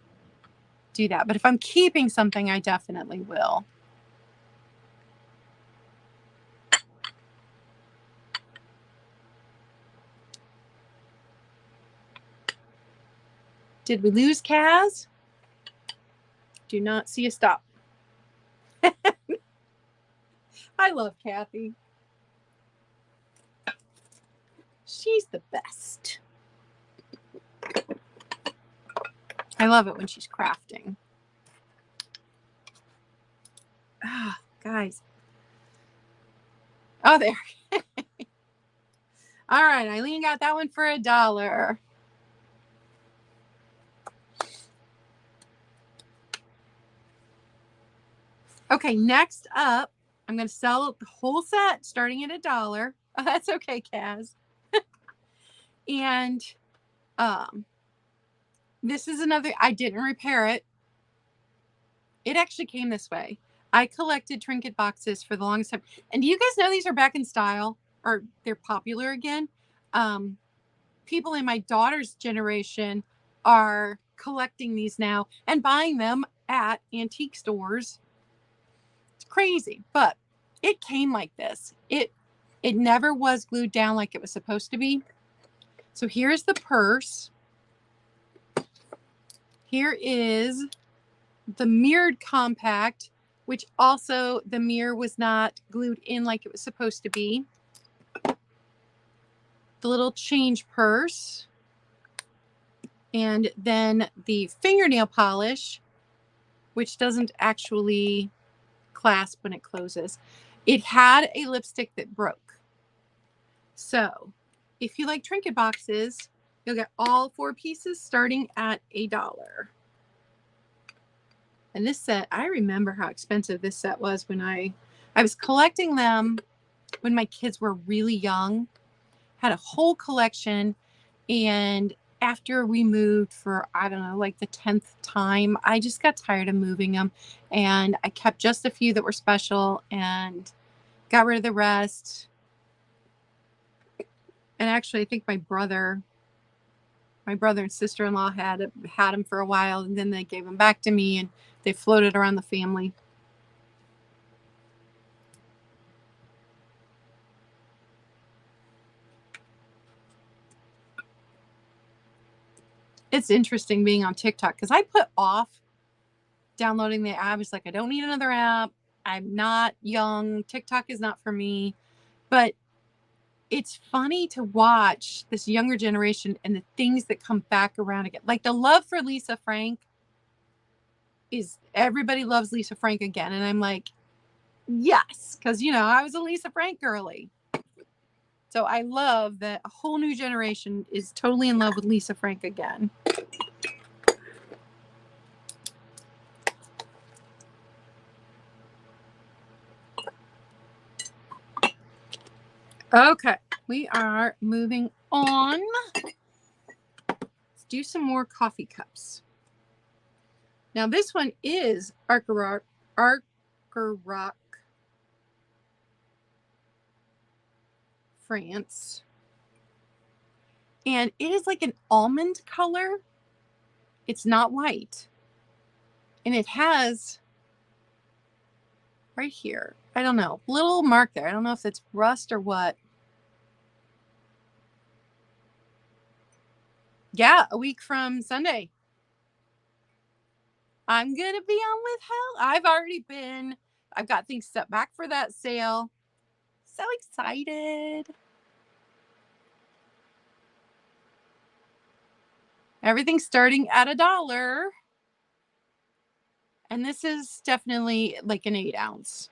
do that. But if I'm keeping something, I definitely will. Did we lose Kaz? Do not see a stop. I love Kathy. She's the best. I love it when she's crafting. Ah, guys. Oh, there. All right, Eileen got that one for $1. Okay, next up, I'm going to sell the whole set starting at $1. Oh, that's okay, Kaz. And this is another, I didn't repair it. It actually came this way. I collected trinket boxes for the longest time. And do you guys know these are back in style, or they're popular again? People in my daughter's generation are collecting these now and buying them at antique stores. It's crazy, but it came like this. It never was glued down like it was supposed to be. So here's the purse. Here is the mirrored compact, which also the mirror was not glued in like it was supposed to be. The little change purse. And then the fingernail polish, which doesn't actually clasp when it closes. It had a lipstick that broke. So if you like trinket boxes, you'll get all 4 pieces starting at $1. And this set, I remember how expensive this set was when I was collecting them when my kids were really young. Had a whole collection, and after we moved for, I don't know, like the 10th time, I just got tired of moving them, and I kept just a few that were special and got rid of the rest. And actually, I think my brother and sister-in-law had them for a while, and then they gave them back to me, and they floated around the family. It's interesting being on TikTok because I put off downloading the app. I was like, I don't need another app. I'm not young. TikTok is not for me. But it's funny to watch this younger generation and the things that come back around again. Like the love for Lisa Frank is, everybody loves Lisa Frank again. And I'm like, yes, because, you know, I was a Lisa Frank girly. So I love that a whole new generation is totally in love with Lisa Frank again. Okay, we are moving on. Let's do some more coffee cups. Now this one is Arcaroc, France. And it is like an almond color. It's not white. And it has right here, I don't know, little mark there. I don't know if it's rust or what. Yeah, a week from Sunday. I'm going to be on with Hell. I've already been. I've got things set back for that sale. So excited. Everything's starting at $1. And this is definitely like an 8-ounce.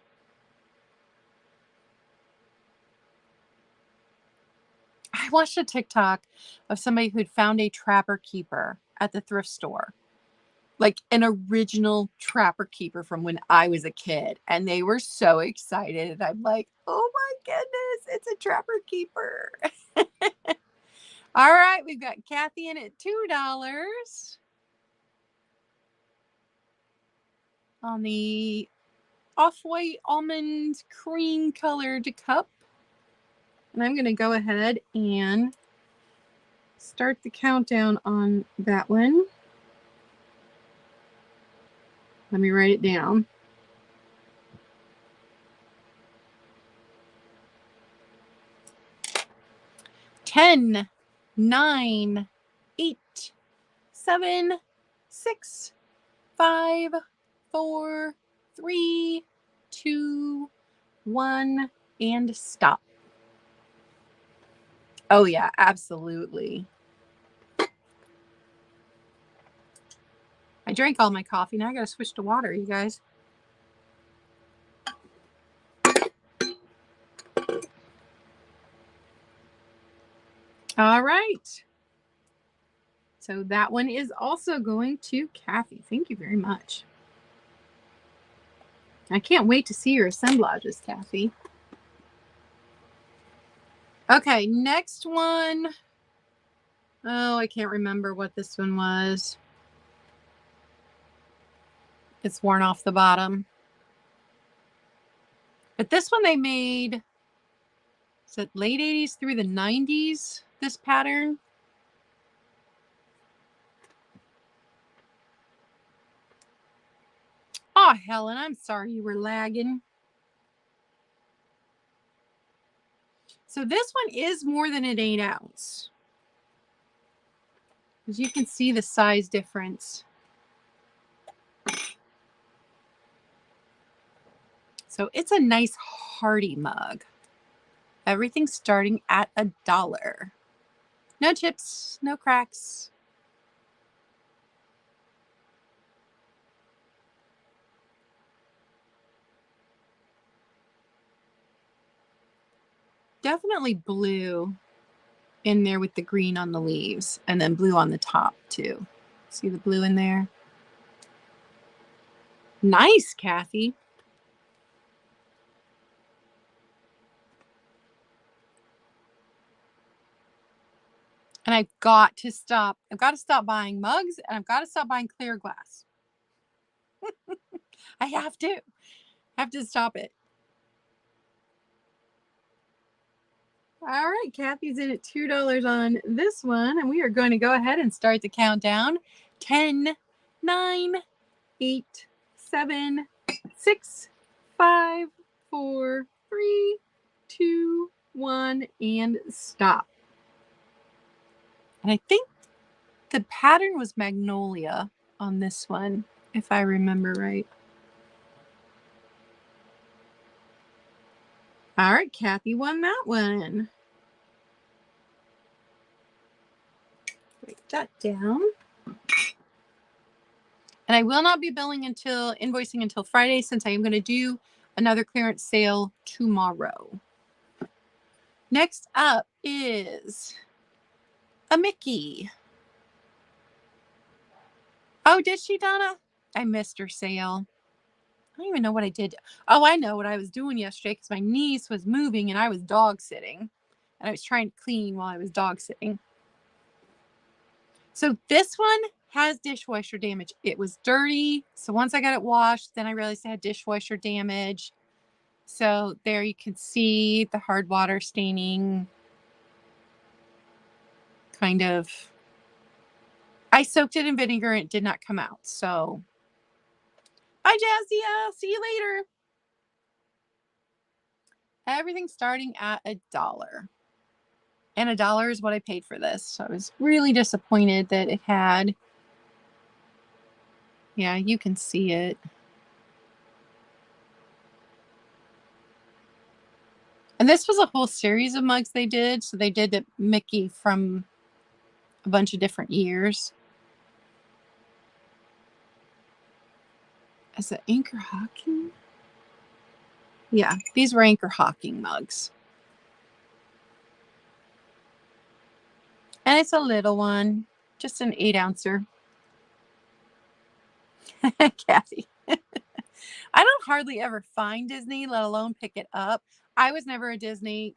I watched a TikTok of somebody who'd found a Trapper Keeper at the thrift store. Like an original Trapper Keeper from when I was a kid. And they were so excited. And I'm like, oh my goodness, it's a Trapper Keeper. All right, we've got Kathy in at $2 on the off-white almond cream colored cup. And I'm going to go ahead and start the countdown on that one. Let me write it down. 10, 9, 8, 7, 6, 5, 4, 3, 2, 1, and stop. Oh yeah, absolutely. I drank all my coffee. Now I got to switch to water, you guys. All right. So that one is also going to Kathy. Thank you very much. I can't wait to see your assemblages, Kathy. Okay, next one. Oh, I can't remember what this one was. It's worn off the bottom. But this one they made, is it late 80s through the 90s, this pattern? Oh, Helen, I'm sorry you were lagging. So this one is more than an 8-ounce. As you can see the size difference. So it's a nice hearty mug. Everything's starting at $1. No chips, no cracks. Definitely blue in there with the green on the leaves, and then blue on the top too. See the blue in there? Nice, Kathy. And I've got to stop. I've got to stop buying mugs, and I've got to stop buying clear glass. I have to stop it. All right, Kathy's in at $2 on this one, and we are going to go ahead and start the countdown. 10, 9, 8, 7, 6, 5, 4, 3, 2, 1, and stop. And I think the pattern was magnolia on this one, if I remember right. All right, Kathy won that one. Write that down. And I will not be invoicing until Friday, since I am going to do another clearance sale tomorrow. Next up is a Mickey. Oh, did she, Donna? I missed her sale. don't even know what I did. Oh, I know what I was doing yesterday because my niece was moving and I was dog sitting. And I was trying to clean while I was dog sitting. So this one has dishwasher damage. It was dirty. So once I got it washed, then I realized it had dishwasher damage. So there you can see the hard water staining. Kind of. I soaked it in vinegar and it did not come out. So bye, Jazia. See you later. Everything's starting at $1. And $1 is what I paid for this. So I was really disappointed that it had. Yeah, you can see it. And this was a whole series of mugs they did. So they did Mickey from a bunch of different years. Is it Anchor Hawking? Yeah, these were Anchor Hawking mugs. And it's a little one, just an 8-ouncer. Kathy. I don't hardly ever find Disney, let alone pick it up. I was never a Disney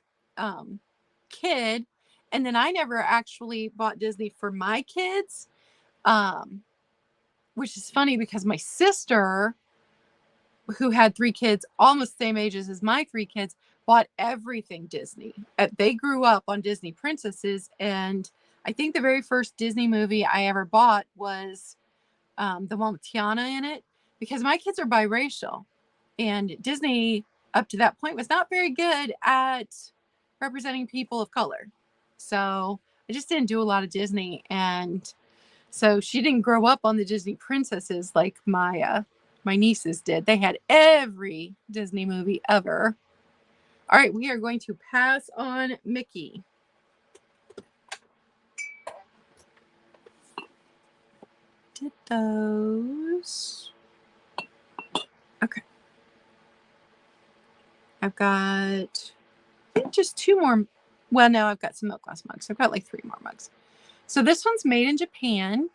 kid. And then I never actually bought Disney for my kids, which is funny because my sister, who had 3 kids almost the same ages as my 3 kids, bought everything Disney. They grew up on Disney princesses. And I think the very first Disney movie I ever bought was the one with Tiana in it, because my kids are biracial. And Disney, up to that point, was not very good at representing people of color. So I just didn't do a lot of Disney. And so she didn't grow up on the Disney princesses like my nieces did. They had every Disney movie ever. All right, we are going to pass on Mickey. Did those. Okay. I've got, I think, just 2 more. Well, no, I've got some milk glass mugs. I've got like 3 more mugs. So this one's made in Japan.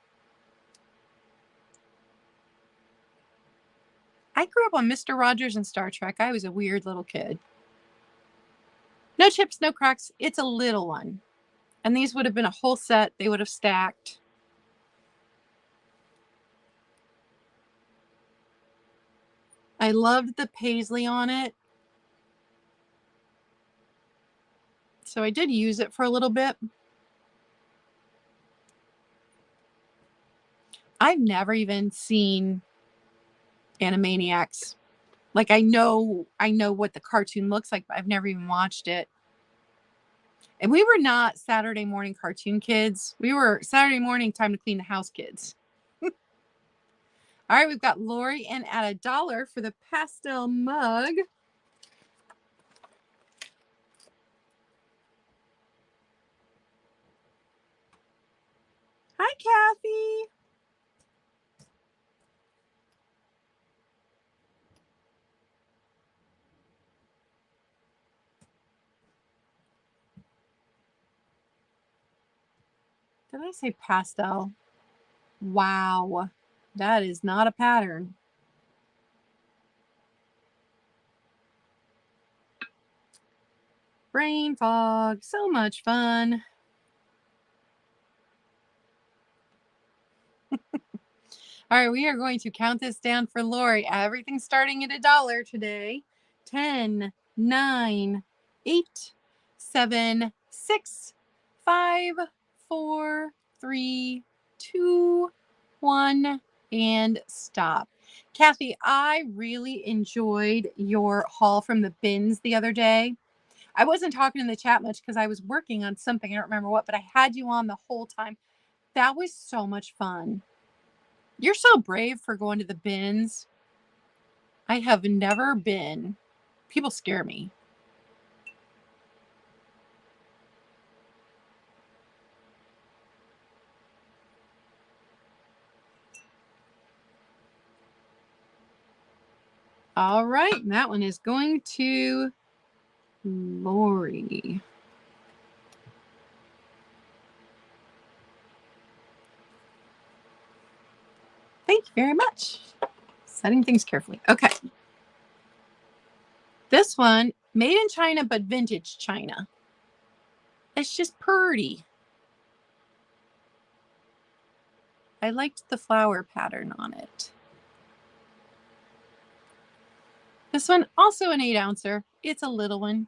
I grew up on Mr. Rogers and Star Trek. I was a weird little kid. No chips, no cracks. It's a little one. And these would have been a whole set. They would have stacked. I loved the paisley on it. So I did use it for a little bit. I've never even seen Animaniacs. Like, I know what the cartoon looks like, but I've never even watched it. And we were not Saturday morning cartoon kids. We were Saturday morning time to clean the house kids. All right, we've got Lori in at $1 for the pastel mug. Hi, Kathy. Did I say pastel? Wow. That is not a pattern. Brain fog. So much fun. All right, we are going to count this down for Lori. Everything's starting at $1 today. 10, 9, 8, 7, 6, 5, 4, 3, 2, 1, and stop. Kathy, I really enjoyed your haul from the bins the other day. I wasn't talking in the chat much because I was working on something. I don't remember what, but I had you on the whole time. That was so much fun. You're so brave for going to the bins. I have never been. People scare me. All right, that one is going to Lori. Thank you very much. Setting things carefully. Okay. This one, made in China, but vintage China. It's just pretty. I liked the flower pattern on it. This one, also an 8-ouncer. It's a little one.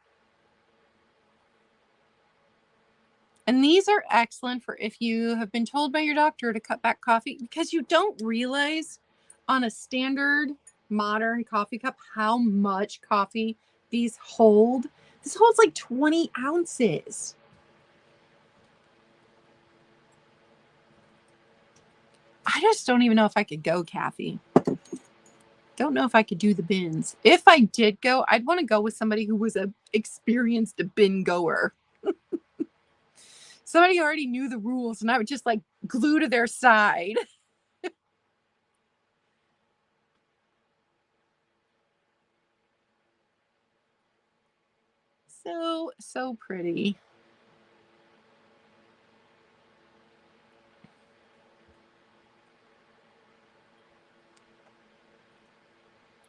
And these are excellent for if you have been told by your doctor to cut back coffee, because you don't realize on a standard modern coffee cup how much coffee these hold. This holds like 20 ounces. I just don't even know if I could go, Kathy. Don't know if I could do the bins. If I did go, I'd want to go with somebody who was a experienced bin goer. Somebody who already knew the rules, and I would just like glue to their side. So pretty.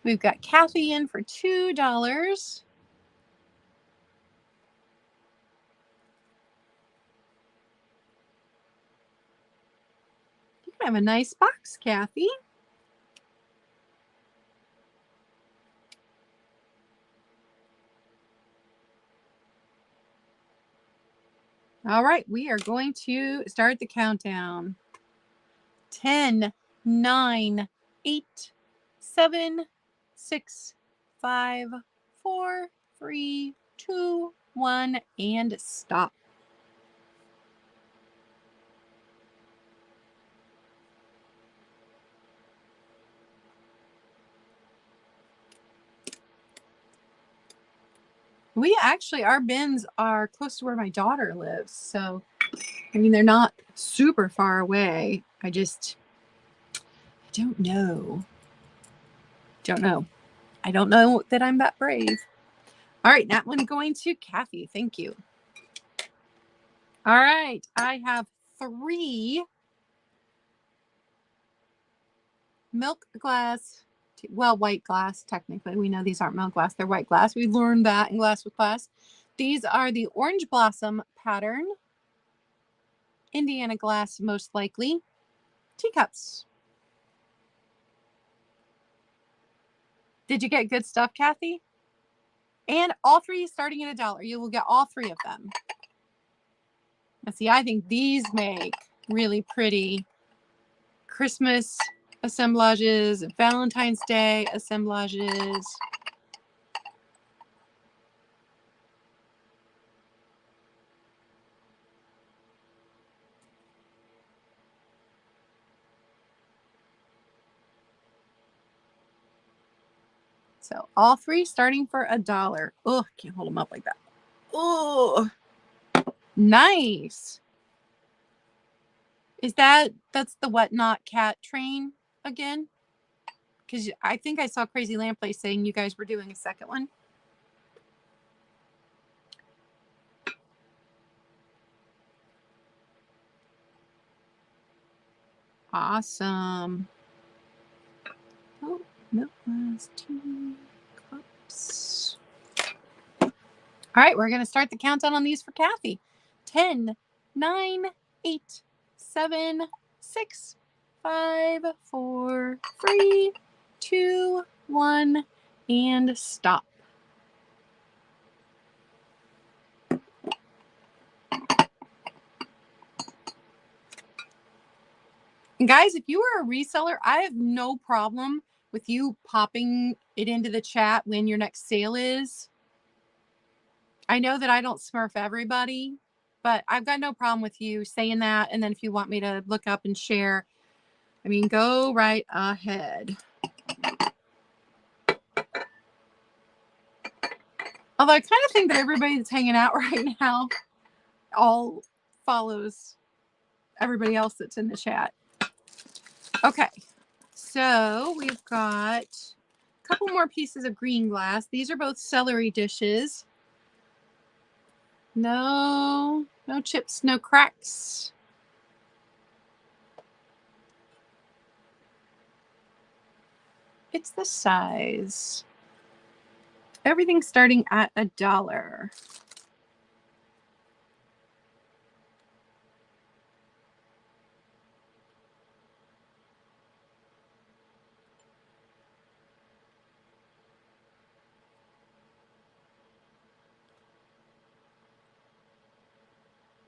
We've got Kathy in for $2. You can have a nice box, Kathy. All right, we are going to start the countdown. 10, 9, 8, 7, 6, 5, 4, 3, 2, 1, and stop. We actually, our bins are close to where my daughter lives. So, I mean, they're not super far away. I don't know. I don't know that I'm that brave. All right, that one going to Kathy. Thank you. All right, I have 3 milk glass, well, white glass, technically. We know these aren't milk glass, they're white glass. We learned that in Glass with Class. These are the orange blossom pattern, Indiana glass, most likely, teacups. Did you get good stuff, Kathy? And all 3 starting at $1. You will get all 3 of them. Now, see, I think these make really pretty Christmas assemblages, Valentine's Day assemblages. So all 3 starting for $1. Oh, can't hold them up like that. Oh, nice. Is that's the Whatnot cat train again? Because I think I saw Crazy Lamplay saying you guys were doing a second one. Awesome. Oh, milk glass, teacups. All right, we're going to start the countdown on these for Kathy. 10, 9, 8, 7, 6, 5, 4, 3, 2, 1, and stop. And guys, if you are a reseller, I have no problem with you popping it into the chat when your next sale is. I know that I don't smurf everybody, but I've got no problem with you saying that. And then if you want me to look up and share, I mean, go right ahead. Although I kind of think that everybody that's hanging out right now all follows everybody else that's in the chat. Okay, so we've got a couple more pieces of green glass. These are both celery dishes. No chips, no cracks. It's the size. Everything starting at $1.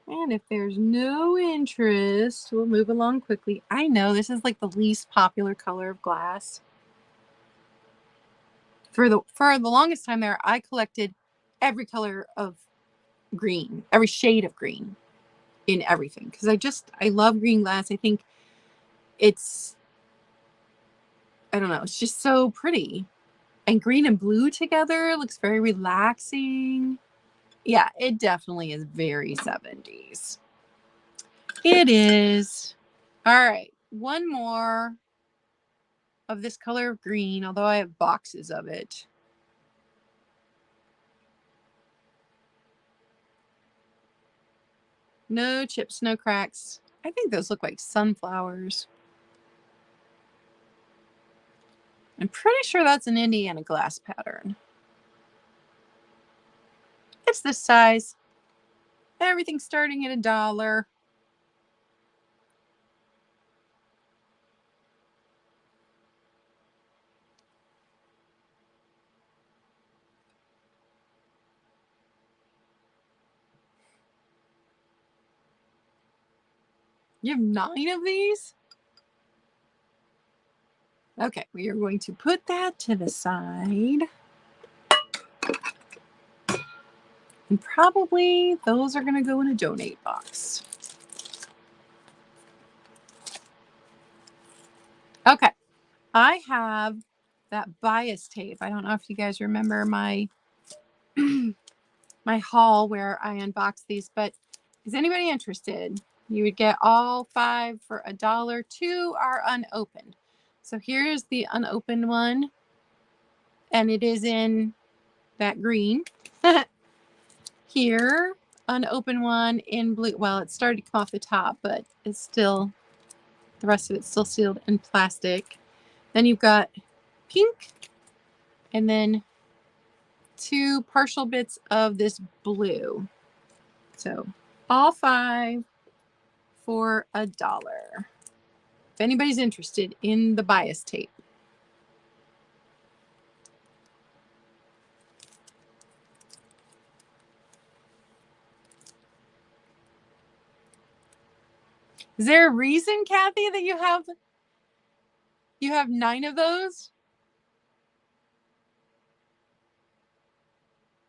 And if there's no interest, we'll move along quickly. I know this is like the least popular color of glass. For the longest time there, I collected every color of green, every shade of green in everything, because I love green glass. I think it's, I don't know, it's just so pretty. And green and blue together looks very relaxing. Yeah, it definitely is very 70s. It is. All right, one more of this color of green, although I have boxes of it. No chips, no cracks. I think those look like sunflowers. I'm pretty sure that's an Indiana glass pattern. It's this size. Everything's starting at $1. You have 9 of these? Okay, we are going to put that to the side. And probably those are going to go in a donate box. Okay, I have that bias tape. I don't know if you guys remember my my haul where I unboxed these, but is anybody interested? You would get all 5 for $1. 2 are unopened. So here's the unopened one, and it is in that green. Here, unopened one in blue. Well, it started to come off the top, but it's still, the rest of it's still sealed in plastic. Then you've got pink, and then 2 partial bits of this blue. So all 5 for $1. If anybody's interested in the bias tape. Is there a reason, Kathy, that you have 9 of those?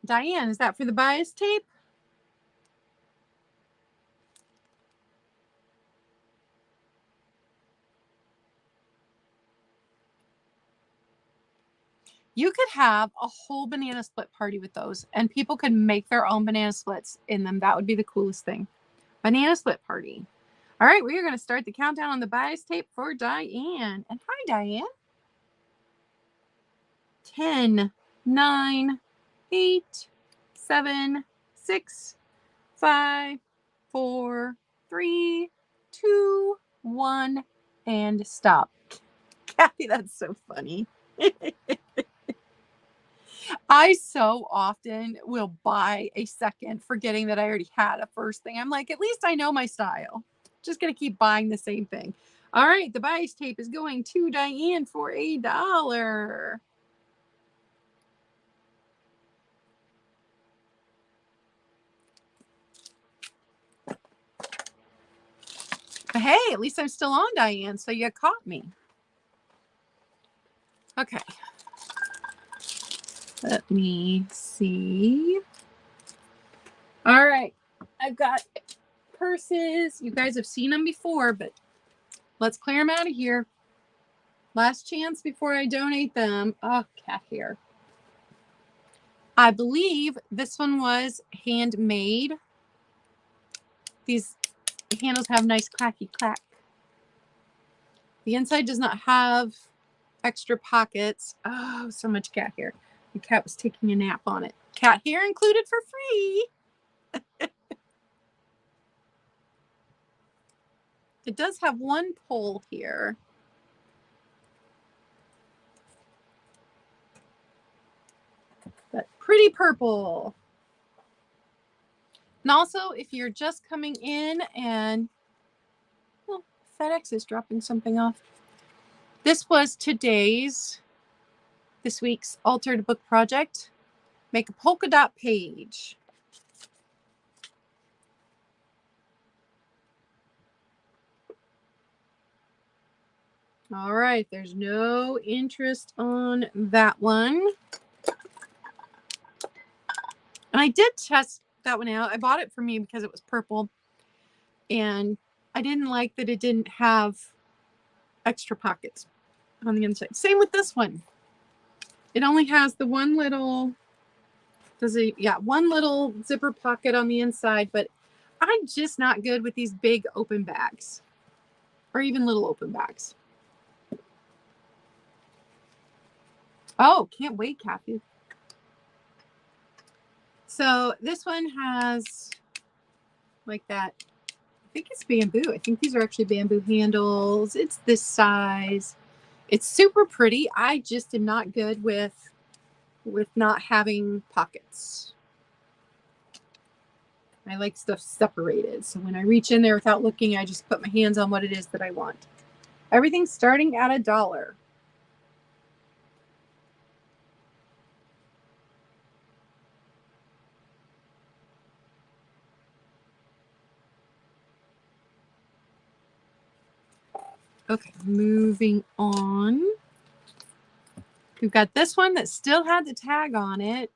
Diane, is that for the bias tape? You could have a whole banana split party with those, and people could make their own banana splits in them. That would be the coolest thing. Banana split party. All right, we are going to start the countdown on the bias tape for Diane. And hi, Diane. 10, 9, 8, 7, 6, 5, 4, 3, 2, 1, and stop. Kathy, that's so funny. I so often will buy a second, forgetting that I already had a first thing. I'm like, at least I know my style. Just going to keep buying the same thing. All right, the bias tape is going to Diane for $1. But hey, at least I'm still on, Diane, so you caught me. Okay. Let me see. All right. I've got purses. You guys have seen them before, but let's clear them out of here. Last chance before I donate them. Oh, cat hair. I believe this one was handmade. These handles have nice clacky clack. The inside does not have extra pockets. Oh, so much cat hair. The cat was taking a nap on it. Cat hair included for free. It does have one pole here. pretty purple. And also, if you're just coming in and FedEx is dropping something off. This was this week's altered book project. Make a polka dot page. All right, there's no interest on that one. And I did test that one out. I bought it for me because it was purple. And I didn't like that it didn't have extra pockets on the inside. Same with this one. It only has the one little, one little zipper pocket on the inside, but I'm just not good with these big open bags or even little open bags. Oh, can't wait, Kathy. So this one has like that. I think it's bamboo. I think these are actually bamboo handles. It's this size. It's super pretty. I just am not good with not having pockets. I like stuff separated. So when I reach in there without looking, I just put my hands on what it is that I want. Everything's starting at $1. Okay, moving on. We've got this one that still had the tag on it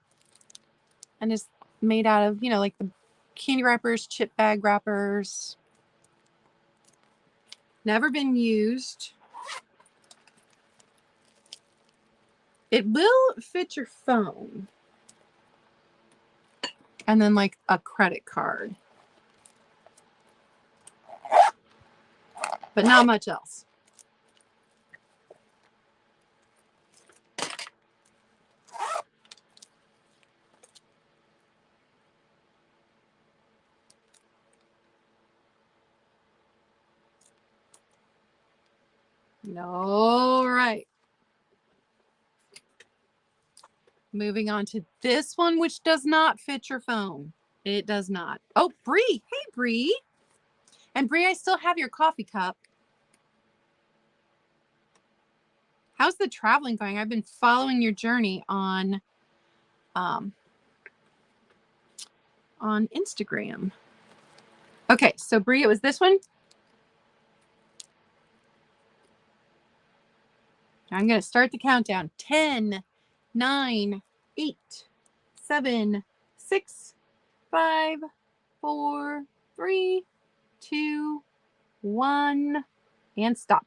and is made out of, like the candy wrappers, chip bag wrappers. Never been used. It will fit your phone. And then like a credit card. But not much else. All right. Moving on to this one, which does not fit your phone. It does not. Oh, Bree. Hey, Bree. And Bree, I still have your coffee cup. How's the traveling going? I've been following your journey on Instagram. Okay, so Bree, it was this one. I'm going to start the countdown. 10, 9, 8, 7, 6, 5, 4, 3, 2, 1, and stop.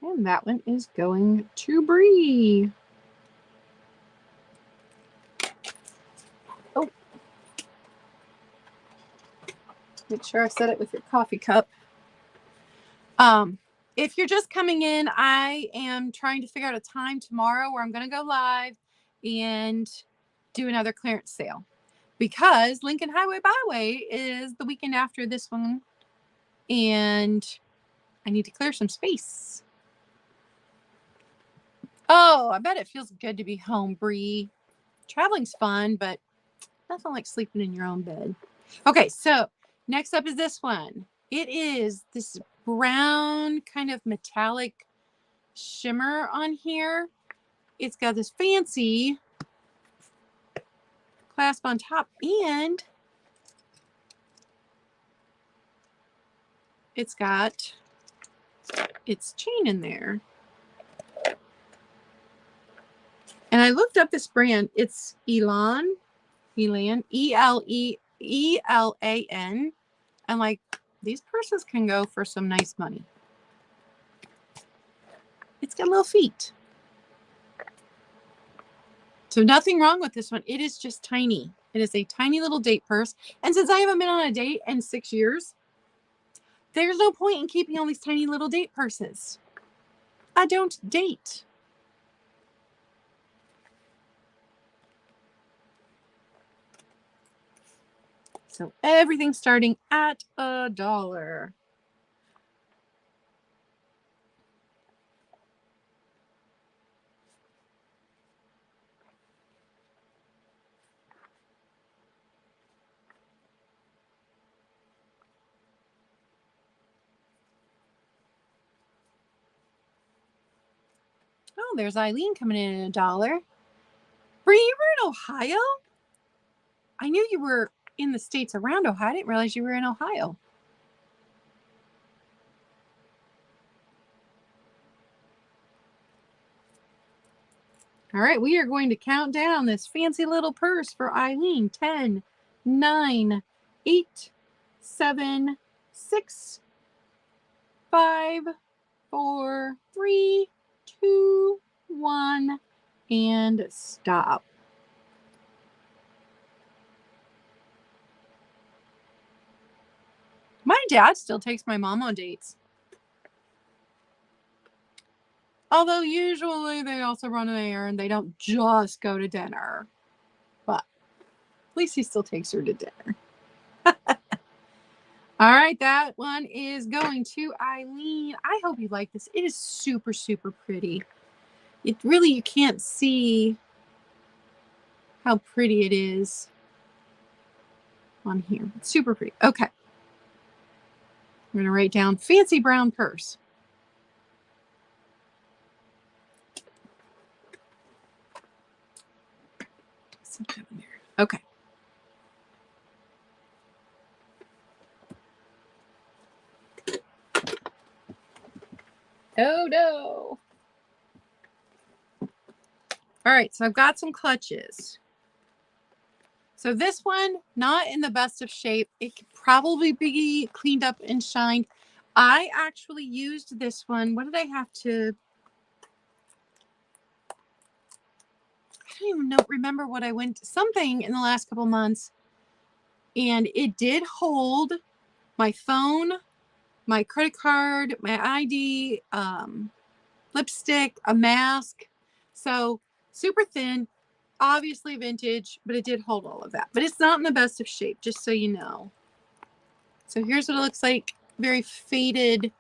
And that one is going to Bree. Oh. Make sure I set it with your coffee cup. If you're just coming in, I am trying to figure out a time tomorrow where I'm going to go live and do another clearance sale. Because Lincoln Highway Byway is the weekend after this one. And I need to clear some space. Oh, I bet it feels good to be home, Bree. Traveling's fun, but nothing like sleeping in your own bed. Okay, so next up is this one. It is this brown kind of metallic shimmer on here. It's got this fancy clasp on top, and it's got its chain in there. And I looked up this brand. It's Elan, E-L-E-L-A-N. And like, these purses can go for some nice money. It's got little feet. So nothing wrong with this one. It is just tiny. It is a tiny little date purse. And since I haven't been on a date in 6 years, there's no point in keeping all these tiny little date purses. I don't date. So everything's starting at $1. Oh, there's Eileen coming in at $1. Bree, you were in Ohio? I knew you were in the states around Ohio. I didn't realize you were in Ohio. All right, we are going to count down this fancy little purse for Eileen. 10, 9, 8, 7, 6, 5, 4, 3, 2, 1, and stop. My dad still takes my mom on dates. Although usually they also run an errand. They don't just go to dinner. But at least he still takes her to dinner. All right, that one is going to Eileen. I hope you like this. It is super, super pretty. It really, you can't see how pretty it is on here. It's super pretty. Okay. I'm going to write down fancy brown purse. Okay. Oh no. All right, so I've got some clutches. So this one, not in the best of shape. It could probably be cleaned up and shined. I actually used this one. What did I have to? I don't even remember what I went to. Something in the last couple months. And it did hold my phone, my credit card, my ID, lipstick, a mask. So super thin, obviously vintage, but it did hold all of that. But it's not in the best of shape, just so you know. So here's what it looks like. Very faded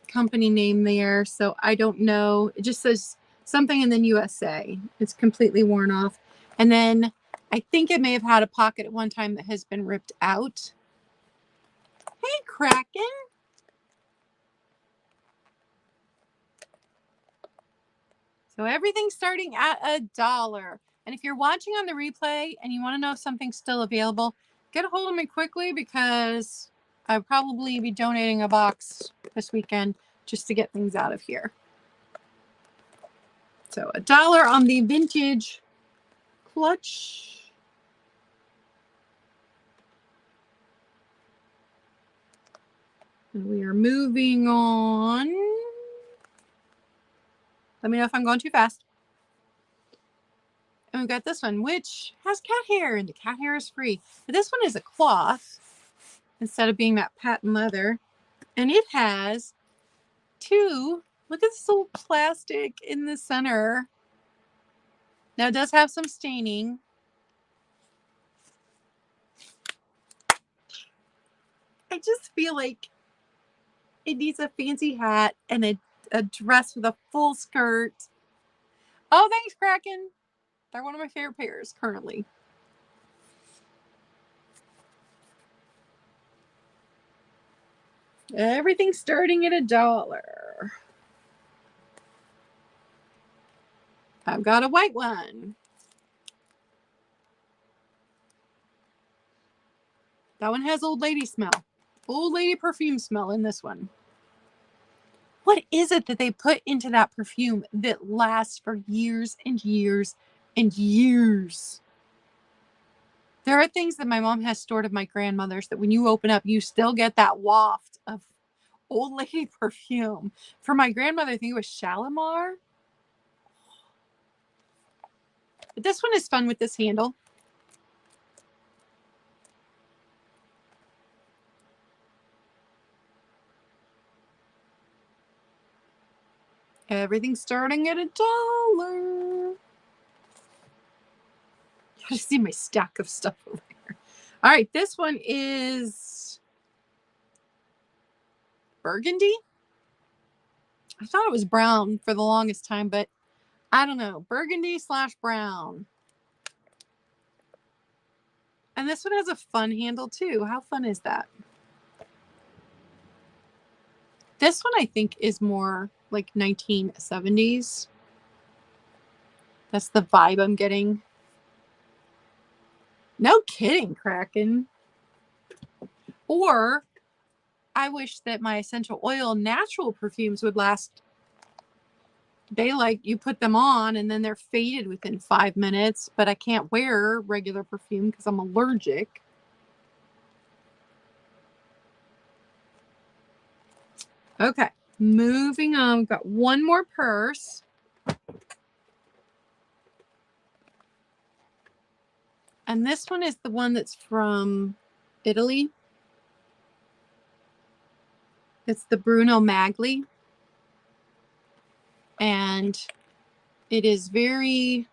company name there. So I don't know. It just says something and then USA. It's completely worn off. And then I think it may have had a pocket at one time that has been ripped out. Hey, Kraken. So everything's starting at $1. And if you're watching on the replay and you want to know if something's still available, get a hold of me quickly because I'll probably be donating a box this weekend just to get things out of here. So $1 on the vintage clutch. And we are moving on. Let me know if I'm going too fast. And we've got this one, which has cat hair, and the cat hair is free. But this one is a cloth instead of being that patent leather. And it has two. Look at this little plastic in the center. Now it does have some staining. I just feel like it needs a fancy hat and a dress with a full skirt. Oh, thanks, Kraken. They're one of my favorite pairs currently. Everything's starting at $1. I've got a white one. That one has old lady smell. Old lady perfume smell in this one. What is it that they put into that perfume that lasts for years and years and years? There are things that my mom has stored of my grandmother's that when you open up, you still get that waft of old lady perfume. For my grandmother, I think it was Shalimar. But this one is fun with this handle. Everything's starting at $1. gotta see my stack of stuff over here. All right, this one is burgundy. I thought it was brown for the longest time, but I don't know. Burgundy / brown. And this one has a fun handle too. How fun is that? This one I think is more like 1970s. That's the vibe I'm getting. No kidding, Kraken. Or I wish that my essential oil natural perfumes would last. They like you put them on and then they're faded within 5 minutes, but I can't wear regular perfume because I'm allergic. Okay, moving on. We've got one more purse. And this one is the one that's from Italy. It's the Bruno Magli. And it is very,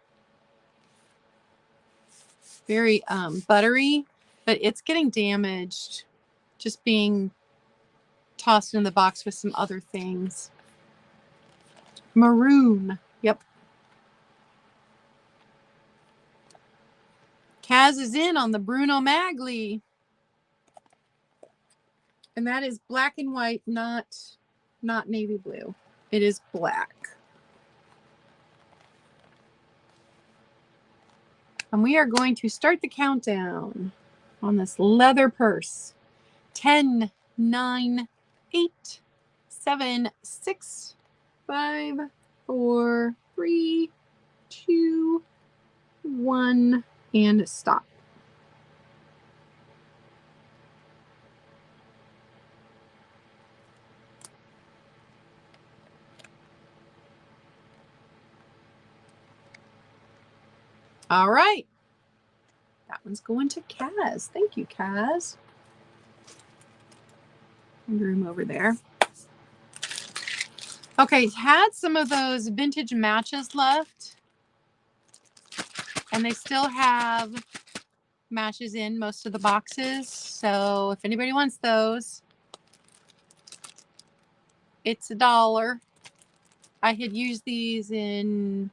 very buttery, but it's getting damaged just being tossed in the box with some other things. Maroon. Yep. Kaz is in on the Bruno Magli. And that is black and white, not navy blue. It is black. And we are going to start the countdown on this leather purse. 10, 9, 8, 7, 6, 5, 4, 3, 2, 1, and stop. All right. That one's going to Kaz. Thank you, Kaz. Room over there. Okay, had some of those vintage matches left. And they still have matches in most of the boxes. So if anybody wants those, it's $1. I had used these in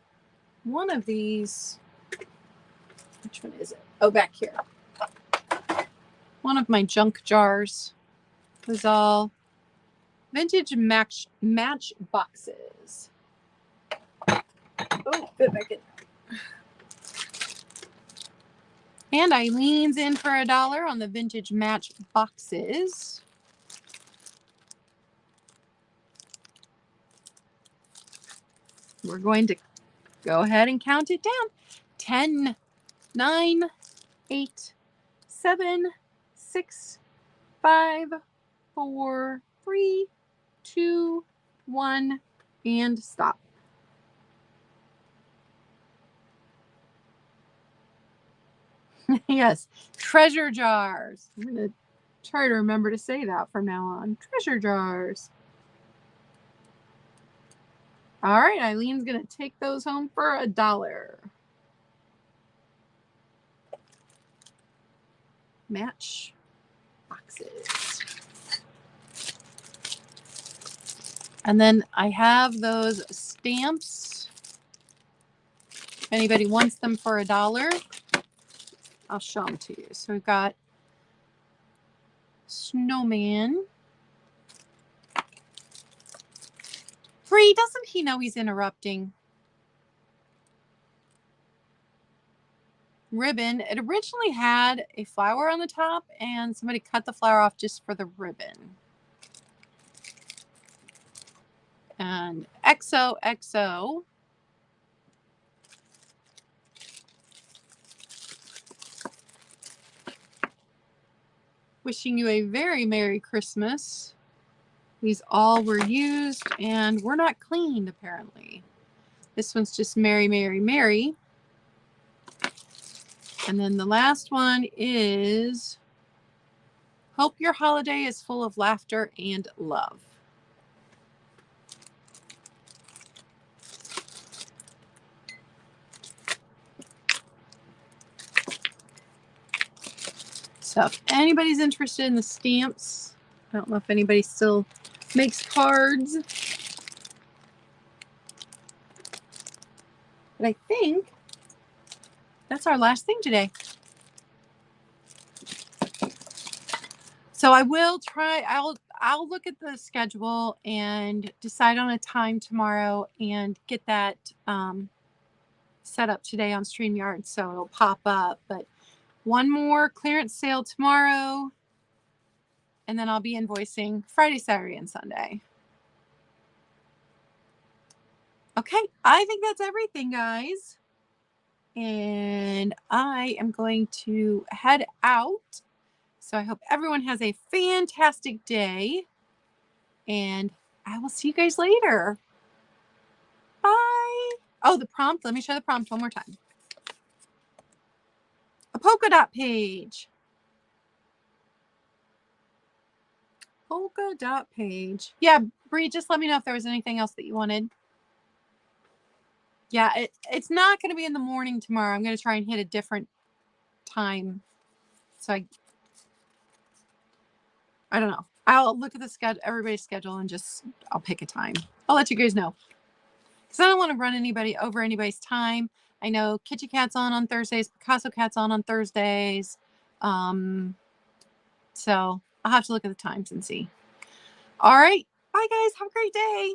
one of these. Which one is it? Oh, back here. One of my junk jars was all vintage match boxes. Oh, fit back in. And Eileen's in for $1 on the vintage match boxes. We're going to go ahead and count it down. 10, 9, 8, 7, 6, 5, 4, 3, 2, 1, and stop. Yes, treasure jars. I'm going to try to remember to say that from now on. Treasure jars. All right, Eileen's going to take those home for $1. Match boxes. And then I have those stamps. If anybody wants them for $1, I'll show them to you. So we've got Snowman. Bree, doesn't he know he's interrupting? Ribbon. It originally had a flower on the top, and somebody cut the flower off just for the ribbon. And XOXO. Wishing you a very Merry Christmas. These all were used and were not cleaned, apparently. This one's just Merry, Merry, Merry. And then the last one is Hope your holiday is full of laughter and love. So if anybody's interested in the stamps, I don't know if anybody still makes cards, but I think that's our last thing today. So I will try, I'll look at the schedule and decide on a time tomorrow and get that set up today on StreamYard so it'll pop up. But one more clearance sale tomorrow, and then I'll be invoicing Friday, Saturday, and Sunday. Okay, I think that's everything, guys. And I am going to head out. So I hope everyone has a fantastic day. And I will see you guys later. Bye. Oh, the prompt. Let me show the prompt one more time. A polka dot page. Polka dot page. Yeah, Bree, just let me know if there was anything else that you wanted. Yeah, it's not going to be in the morning tomorrow. I'm going to try and hit a different time. So I don't know. I'll look at the schedule, everybody's schedule, and I'll pick a time. I'll let you guys know. Because I don't want to run anybody over anybody's time. I know Kitty Cat's on Thursdays. Picasso Cat's on Thursdays. So I'll have to look at the times and see. All right. Bye, guys. Have a great day.